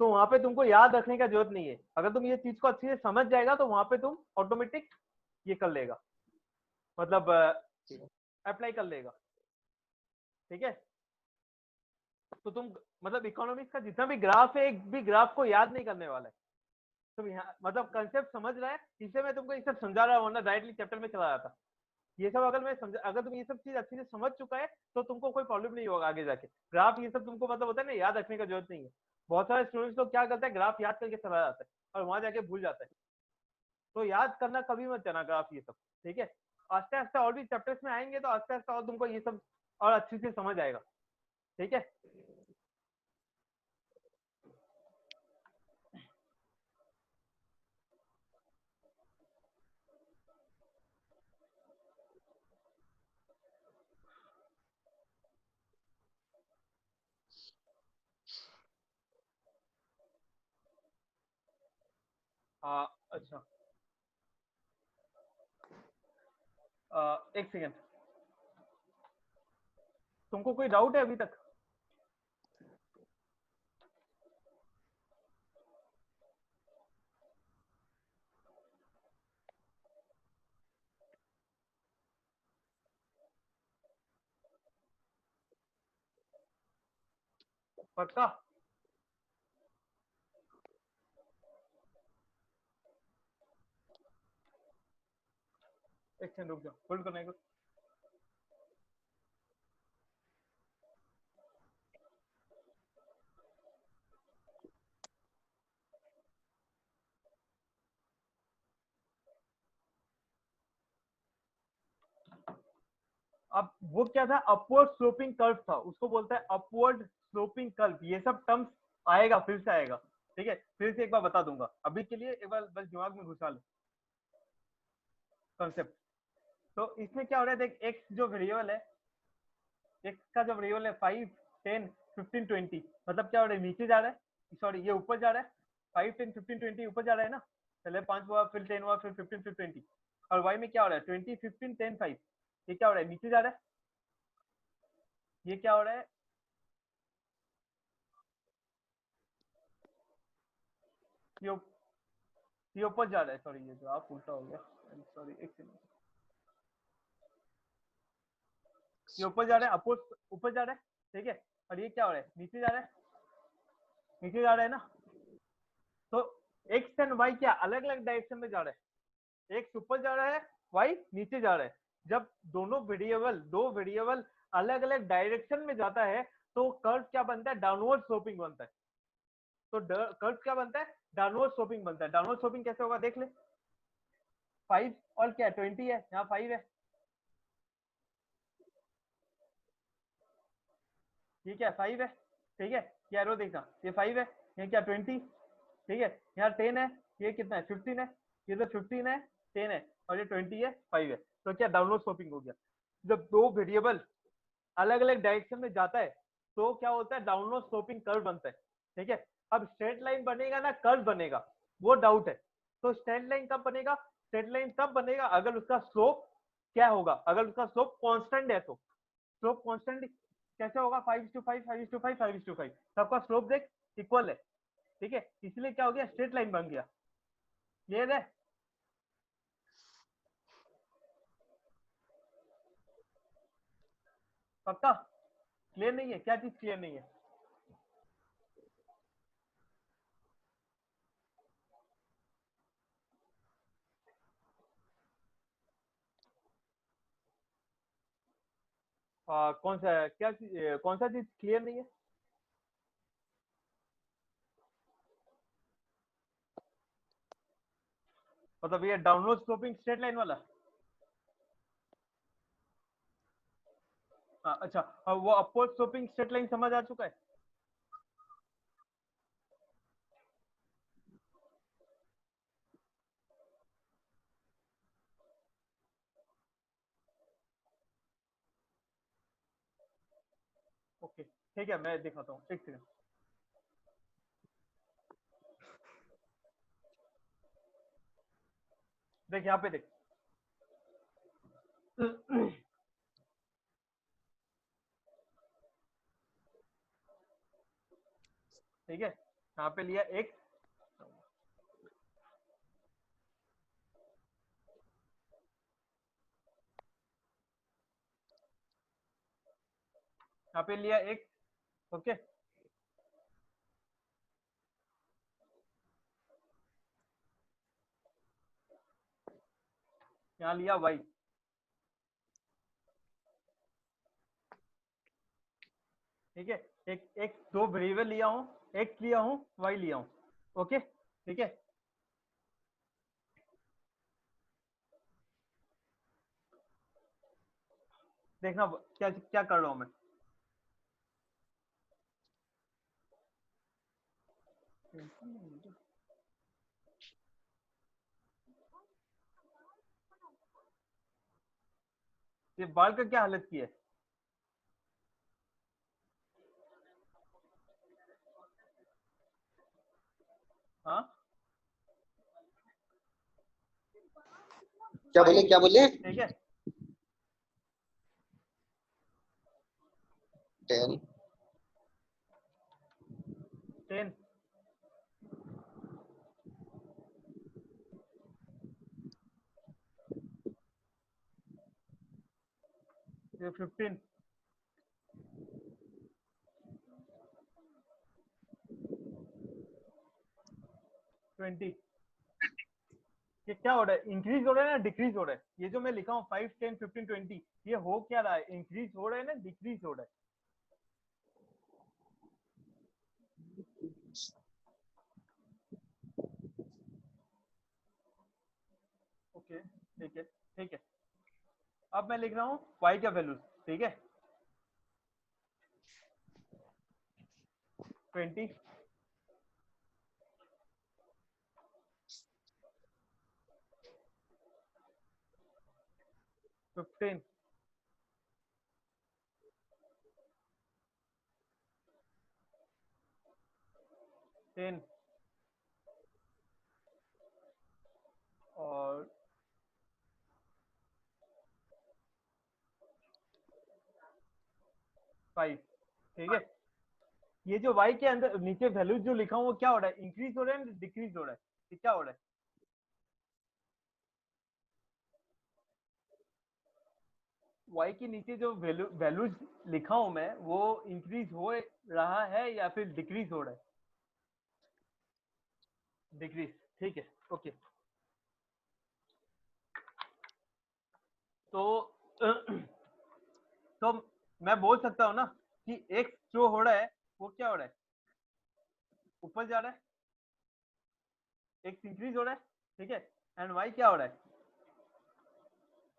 तो वहां पे तुमको याद रखने का जरूरत नहीं है। अगर तुम ये चीज को अच्छे से समझ जाएगा तो वहां पे तुम ऑटोमेटिक ये कर लेगा, मतलब अप्लाई कर लेगा, ठीक है। तो तुम मतलब इकोनॉमिक्स का जितना भी ग्राफ है, एक भी ग्राफ को याद नहीं करने वाला है। तुम यहाँ मतलब कंसेप्ट समझ रहा है, इससे मैं तुमको ये सब समझा रहा हूँ, वरना डायरेक्टली चैप्टर में चला जाता। ये सब अगर मैं समझ, अगर तुम ये सब चीज अच्छे से समझ चुका है तो तुमको कोई प्रॉब्लम नहीं होगा आगे जाके। ग्राफ ये सब तुमको मतलब होता है ना, याद रखने का जरूरत नहीं है। बहुत सारे स्टूडेंट्स लोग क्या करते हैं, ग्राफ याद करके चला जाता है और वहां जाके भूल जाता है। तो याद करना कभी मत जाना ग्राफ ये सब, ठीक है। आस्ते आस्ते और भी चैप्टर्स में आएंगे तो आस्ते आस्ते और तुमको ये सब और अच्छे से समझ आएगा, ठीक है। अच्छा, एक सेकेंड, तुमको कोई डाउट है अभी तक? पक्का? एक सेकंड रुक जाओ, होल्ड करने को। अब वो क्या था, अपवर्ड स्लोपिंग कर्व था, उसको बोलता है अपवर्ड स्लोपिंग कर्व। ये सब टर्म्स आएगा, फिर से आएगा, ठीक है। फिर से एक बार बता दूंगा, अभी के लिए एक बार बस दिमाग में घुसा लो कॉन्सेप्ट। तो इसमें क्या हो रहा है, देख एक्स जो वेरिएबल है, एक्स का जो वेरिएबल है 5 10 15 20, मतलब क्या हो रहा है, नीचे जा रहा है, सॉरी ये ऊपर जा रहा है। 5 10 15 20 ऊपर जा रहा है ना, पहले 5 हुआ, फिर 10 हुआ, फिर 15 फिर 20। और वाई में क्या हो रहा है, 20 15 10 5, ये क्या हो रहा है, नीचे जा रहा है। ये क्या हो रहा है, ये ये ऊपर जा रहा है, सॉरी ये जो आप उल्टा हो गया, सॉरी एक सेकंड। ये ऊपर जा रहा है, अपोज ऊपर जा रहा है, ठीक है। और ये क्या हो रहा है, नीचे जा रहा है, नीचे जा रहा है ना। तो एक्स एंड वाई क्या अलग अलग डायरेक्शन में जा रहा है, एक्स ऊपर जा रहा है, वाई नीचे जा रहा है। जब दोनों वेरिएबल, दो वेरिएबल अलग अलग डायरेक्शन में जाता है तो कर्व क्या बनता है, डाउनवर्ड स्लोपिंग बनता है। तो कर्व क्या बनता है, डाउनवर्ड स्लोपिंग बनता है। डाउनवर्ड स्लोपिंग कैसे होगा देख ले, 5 और क्या 20 है, यहाँ 5 है, ये क्या 5 है, ठीक है। ये एरो देखना, ये 5 है, ये क्या 20, ठीक है। यहाँ 10 है, ये कितना है 15 है, ये तो 15 है, 10 है, और ये 20 है, 5 है। तो क्या डाउनवर्ड स्लोपिंग हो गया। जब दो वेरिएबल अलग अलग डायरेक्शन में जाता है तो क्या होता है, डाउनवर्ड स्लोपिंग कर्व बनता है, ठीक है। अब स्ट्रेट लाइन बनेगा ना कर्व बनेगा, वो डाउट है। तो स्ट्रेट लाइन कब बनेगा, स्ट्रेट लाइन तब बनेगा अगर उसका स्लोप क्या होगा, अगर उसका स्लोप कांस्टेंट है। तो स्लोप कांस्टेंट कैसे होगा, 5:5 5:5 5:5, सबका स्लोप देख इक्वल है, ठीक है। इसलिए क्या हो गया, स्ट्रेट लाइन बन गया। क्लियर है? पक्का? क्लियर नहीं है, क्या चीज क्लियर नहीं है? कौन सा क्या चीज, कौन सा चीज क्लियर नहीं है? मतलब ये डाउनवर्ड स्लोपिंग स्ट्रेट लाइन वाला। अच्छा, वो अपवर्ड स्लोपिंग स्ट्रेट लाइन समझ आ चुका है। ओके ठीक है, मैं दिखाता हूँ, एक सेकंड। देख यहाँ पे देख। ठीक है, यहाँ पे लिया x, यहाँ पे लिया x, ओके। यहाँ लिया y, ठीक है। एक दो वेरिएबल लिया हूँ, x लिया हूँ, y लिया हूँ, ओके ठीक है। देखना क्या क्या कर रहा हूँ मैं। ये बाल का क्या हालत की है? हाँ क्या बोले, क्या बोले? ठीक है, 10 10, ये 15, 20। ये क्या हो रहा है? इंक्रीज हो रहा है ना डिक्रीज हो रहा है? ये जो मैं लिखा हूँ 5, 10, 15, 20, ये हो क्या रहा है? इंक्रीज हो रहा है ना डिक्रीज हो रहा है? ओके ठीक है, ठीक है। अब मैं लिख रहा हूँ y का वैल्यू, ठीक है। 20, 15, 10 और 5, ठीक है। ये जो y के अंदर नीचे वैल्यू जो लिखा हूँ वो क्या हो रहा है? इंक्रीज हो रहा है डिक्रीज हो रहा है? ये क्या हो रहा है? y के नीचे जो वैल्यूज लिखा हूं मैं, वो इंक्रीज हो रहा है या फिर डिक्रीज हो रहा है? डिक्रीज, ठीक है, ओके। तो तो मैं बोल सकता हूँ ना कि x जो हो रहा है वो क्या हो रहा है? ऊपर जा रहा है, x इंक्रीज हो रहा है, ठीक है। एंड y क्या हो रहा है?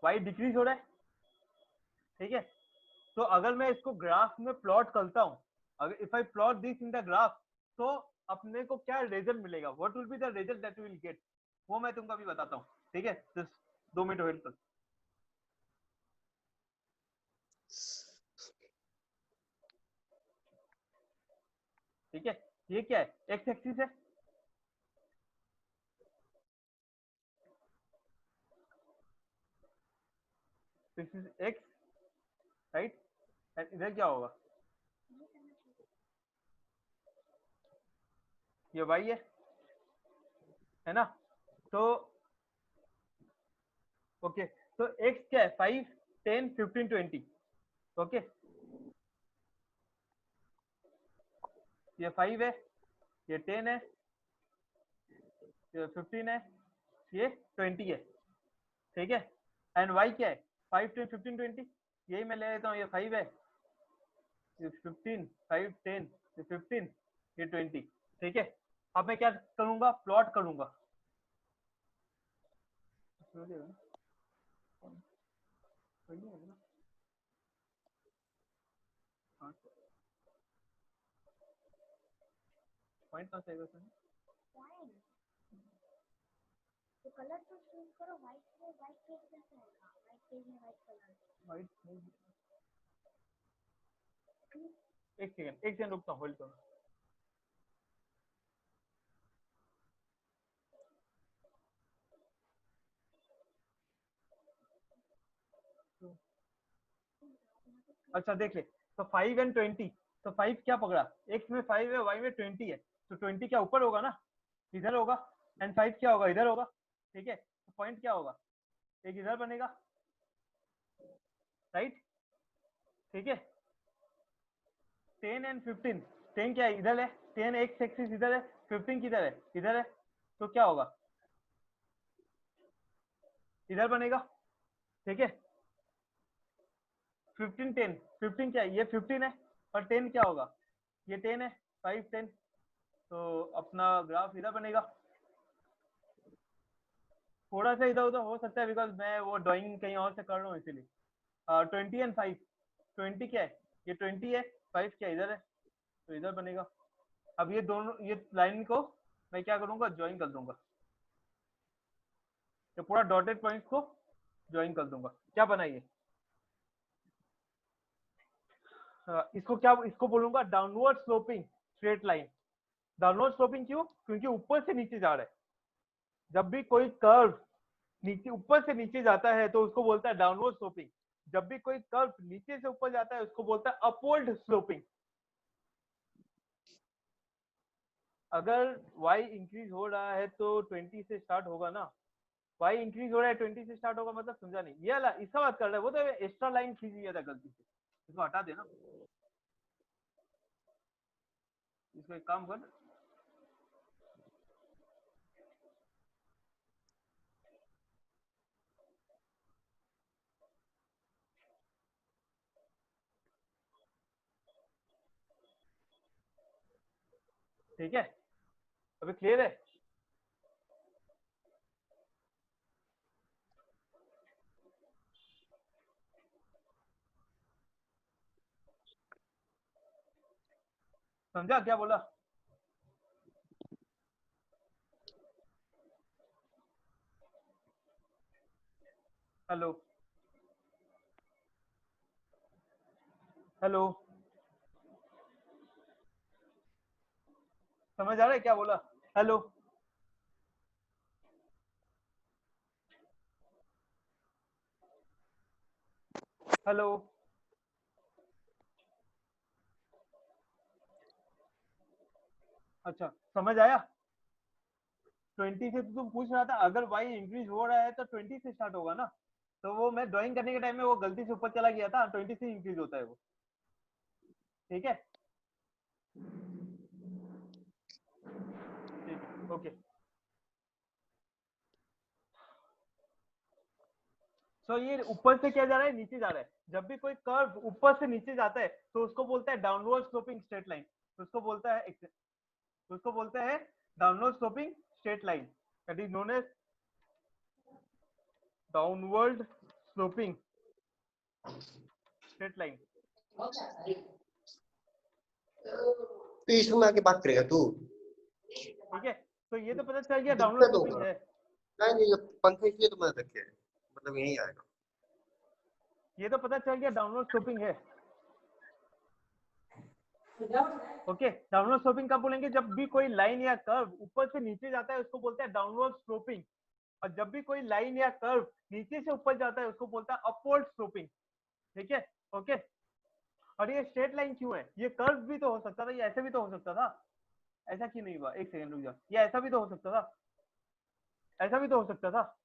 y डिक्रीज हो रहा है, ठीक है। तो अगर मैं इसको ग्राफ में प्लॉट करता हूँ, अगर if I plot this in the graph, तो अपने को क्या रिजल्ट मिलेगा? What will be the result that will get? वो मैं तुमको अभी बताता हूँ, ठीक है। जस्ट 2 मिनट वेट कर, ठीक है। ये क्या है? एक्स एक्सिस है, this is x, right. And इधर क्या होगा? ये वाई है ना? तो ओके, तो एक्स क्या है? 5, 10, 15, 20, ओके। ये 5 है, ये 10 है, ये 15 है, ये 20 है, ठीक है। एंड वाई क्या है? 5, 10, 15, 20, यही मैं ले लेता हूँ। ये 5 है, ये 15, 5, 10, ये 15, ये 20, ठीक है। अब मैं क्या करूंगा? प्लॉट करूंगा। पॉइंट कहाँ से आएगा उसमें? तो कलर तो चूज करो, व्हाइट में व्हाइट पेज कैसे आएगा? व्हाइट पेज में व्हाइट कलर, व्हाइट एक सेकंड रुकता हूँ, होल्ड करो। अच्छा देख ले, तो 5 एंड 20, तो 5 क्या पकड़ा, x में 5 है, y में 20 है, तो 20 क्या ऊपर होगा ना, इधर होगा, एंड 5 क्या होगा, इधर होगा। ठीक है, तो पॉइंट क्या होगा, एक इधर बनेगा, राइट। ठीक है, 10 एंड 15, 10 क्या है, इधर है, 10 एक्स एक्सिस इधर है, 15 किधर है, इधर है, तो क्या होगा, इधर बनेगा। ठीक है, 15 10, 15 क्या है, ये 15 है, और 10 क्या होगा, ये 10 है, 5 10, तो अपना ग्राफ इधर बनेगा। थोड़ा सा इधर उधर हो सकता है बिकॉज मैं वो ड्राइंग कहीं और से कर रहा हूँ इसीलिए। 20 एंड 5, 20 क्या है, ये 20 है, 5 क्या इधर है, तो इधर बनेगा। अब ये दोनों, ये लाइन को मैं क्या करूंगा, ज्वाइन कर दूंगा, तो पूरा डॉटेड पॉइंट्स को ज्वाइन कर दूंगा। क्या बनाइए, इसको क्या, इसको बोलूंगा downward sloping straight line. Downward sloping क्यों, क्योंकि ऊपर से नीचे जा रहा है। जब भी कोई कर्व नीचे ऊपर से नीचे जाता है तो उसको बोलता है डाउनवर्ड स्लोपिंग। जब भी कोई कर्व नीचे से ऊपर जाता है उसको बोलता है अपवर्ड स्लोपिंग। अगर y इंक्रीज हो रहा है तो 20 से स्टार्ट होगा ना, y इंक्रीज हो रहा है 20 से स्टार्ट होगा, मतलब समझा नहीं, ये वाला इसका बात कर रहा है, वो तो एक्स्ट्रा लाइन खींच लिया था गलती से, इसको हटा देना, इसको एक काम कर, ठीक है, अभी क्लियर है। समझा क्या बोला, हेलो हेलो, समझ आ रहा है क्या बोला, हेलो हेलो, अच्छा समझ आया। 20 से तो तुम पूछ रहा था, अगर y इंक्रीज हो रहा है तो 20 से स्टार्ट होगा ना, तो वो मैं ड्राइंग करने के टाइम में वो गलती से ऊपर चला गया था, 20 से इंक्रीज होता है वो। ठीक है, ठीक है, ओके। सो ये ऊपर से क्या जा रहा है, नीचे जा रहा है। जब भी कोई कर्व ऊपर से नीचे जाता है तो उसको बोलता है डाउनवर्ड स्लोपिंग स्ट्रेट लाइन, तो उसको बोलता है downward sloping straight line, that is known as downward sloping straight line. तो इसमें आके बात करेगा तू, ठीक है, तो ये तो पता चल गया डाउनवर्ड दिक्कत स्लोपिंग होगा। है। नहीं नहीं, ये पंखा इसलिए तो मैंने रखे है, मतलब यही आएगा। ये तो पता चल गया डाउनवर्ड स्लोपिंग है। ओके, डाउनवर्ड स्लोपिंग कब बोलेंगे, जब भी कोई लाइन या कर्व ऊपर से नीचे जाता है उसको बोलते हैं डाउनवर्ड स्लोपिंग, और जब भी कोई लाइन या कर्व नीचे से ऊपर जाता है उसको बोलता है अपवर्ड स्लोपिंग। ठीक है, ओके। और ये स्ट्रेट लाइन क्यों है, ये कर्व भी तो हो सकता था, ये ऐसे भी तो हो सकता था, ऐसा क्यों नहीं हुआ, एक सेकंड रुक जाओ, ये ऐसा भी तो हो सकता था, ऐसा भी तो हो सकता था।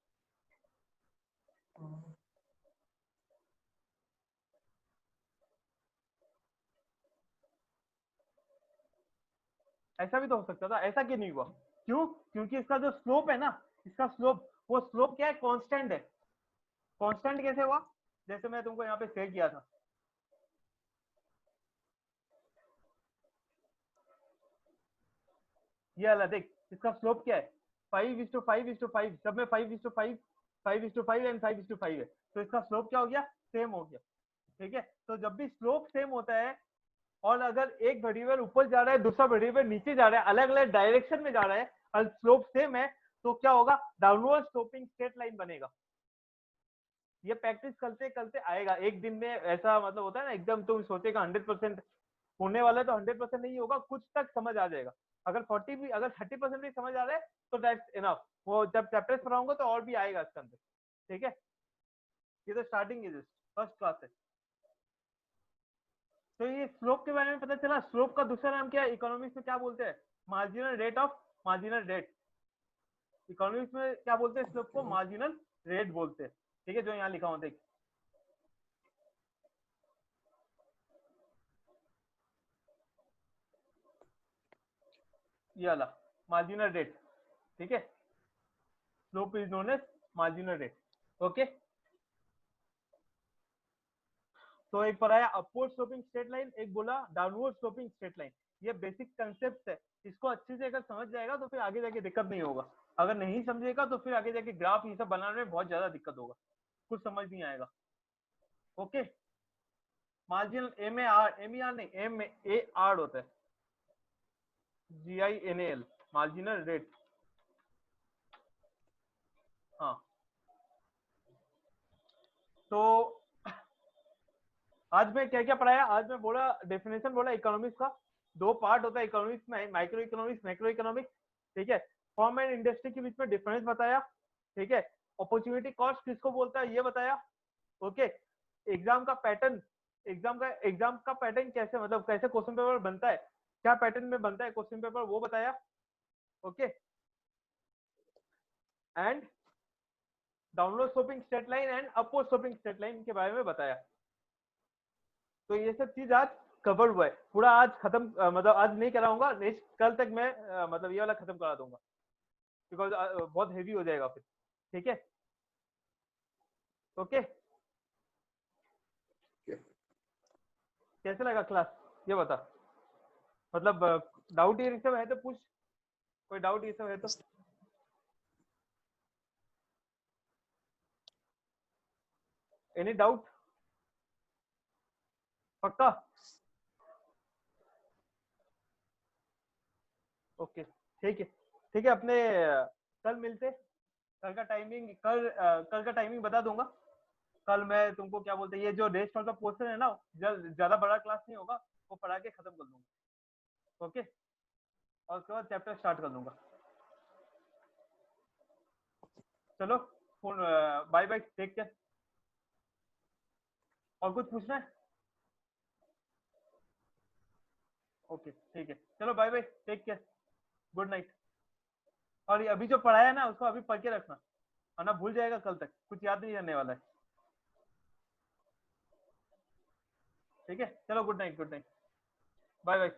ऐसा भी तो हो सकता था, ऐसा क्यों नहीं हुआ, क्यों, क्योंकि इसका जो स्लोप है ना, इसका स्लोप, वो स्लोप क्या है, कांस्टेंट है। कांस्टेंट कैसे हुआ, जैसे मैं तुमको यहाँ पे शेयर किया था, ये वाला देख, इसका स्लोप क्या है, 5:5:5, सब में 5:5, 5:5 एंड 5:5 है, तो इसका स्लोप क्या हो गया, सेम हो गया। ठीक है, तो जब भी स्लोप सेम होता है और अगर एक वेरिएबल ऊपर जा रहा है दूसरा वेरिएबल नीचे जा रहा है, अलग अलग डायरेक्शन में जा रहा है और स्लोप सेम है, तो क्या होगा, डाउनवर्ड स्लोपिंग स्ट्रेट लाइन बनेगा। ये प्रैक्टिस करते करते आएगा, एक दिन में ऐसा मतलब होता है ना, एकदम तुम सोचेगा 100% होने वाला है तो 100% नहीं होगा, कुछ तक समझ आ जाएगा। अगर 30% भी समझ आ रहा है तो दैट्स इनफ। वो जब चैप्टर्स पढ़ाऊंगा तो और भी आएगा इसके अंदर, ठीक है। ये तो स्टार्टिंग है, फर्स्ट क्लास है। तो ये स्लोप के बारे में पता चला। स्लोप का दूसरा नाम क्या है इकोनॉमिक्स में, क्या बोलते हैं? Marginal rate of marginal rate. Economics में क्या बोलते हैं स्लोप को? मार्जिनल रेट बोलते हैं, ठीक है, जो यहाँ लिखा हुआ देख। ये वाला मार्जिनल रेट, ठीक है। Slope is known as marginal rate, okay. तो एक पढ़ाया अपवर्ड स्लोपिंग स्ट्रेट लाइन, एक बोला डाउनवर्ड स्लोपिंग स्ट्रेट लाइन। ये बेसिक कंसेप्ट है, इसको अच्छे से अगर समझ जाएगा तो फिर आगे जाके दिक्कत नहीं होगा। अगर नहीं समझेगा तो फिर आगे जाके ग्राफ ये सब बनाने में बहुत ज्यादा दिक्कत होगा, कुछ समझ नहीं आएगा, ओके। मार्जिनल एम नहीं, MAR होता है, GINAL, मार्जिनल रेट। हाँ, तो आज मैं क्या क्या पढ़ाया? आज मैं बोला डेफिनेशन बोला इकोनॉमिक्स का। दो पार्ट होता है इकोनॉमिक्स में, माइक्रो इकोनॉमिक्स, मैक्रो इकोनॉमिक्स, ठीक है। फॉर्म एंड इंडस्ट्री के बीच में डिफरेंस बताया, ठीक है। अपॉर्चुनिटी कॉस्ट किसको बोलता है ये बताया, ओके। एग्जाम का पैटर्न, एग्जाम का पैटर्न कैसे, मतलब कैसे क्वेश्चन पेपर बनता है, क्या पैटर्न में बनता है क्वेश्चन पेपर, वो बताया, okay. And downward sloping straight line and upward sloping straight line के बारे में बताया। तो ये सब चीज आज कवर हुआ है पूरा। आज खत्म, मतलब आज नहीं कराऊंगा, नेक्स्ट कल तक मैं मतलब ये वाला खत्म करा दूंगा, बिकॉज बहुत हेवी हो जाएगा फिर, ठीक है, ओके। कैसे लगा क्लास ये बता, मतलब डाउट ये सब है तो पूछ, कोई डाउट ये सब है तो। Any doubt? पक्का? ओके, ठीक है, ठीक है। अपने कल मिलते, कल का टाइमिंग, कल का टाइमिंग बता दूंगा। कल मैं तुमको क्या बोलते हैं, ये जो रेस्ट ऑफ द पोर्शन है ना, ज्यादा बड़ा क्लास नहीं होगा, वो पढ़ा के खत्म कर दूंगा, ओके। और उसके बाद चैप्टर स्टार्ट कर दूंगा। चलो, phone, bye bye, take care. और कुछ पूछना है? ओके, ठीक है, चलो bye bye, take care, good night. और ये अभी जो पढ़ाया ना उसको अभी पढ़ के रखना, वरना भूल जाएगा कल तक, कुछ याद नहीं रहने वाला है, ठीक है। चलो good night, good night, bye bye.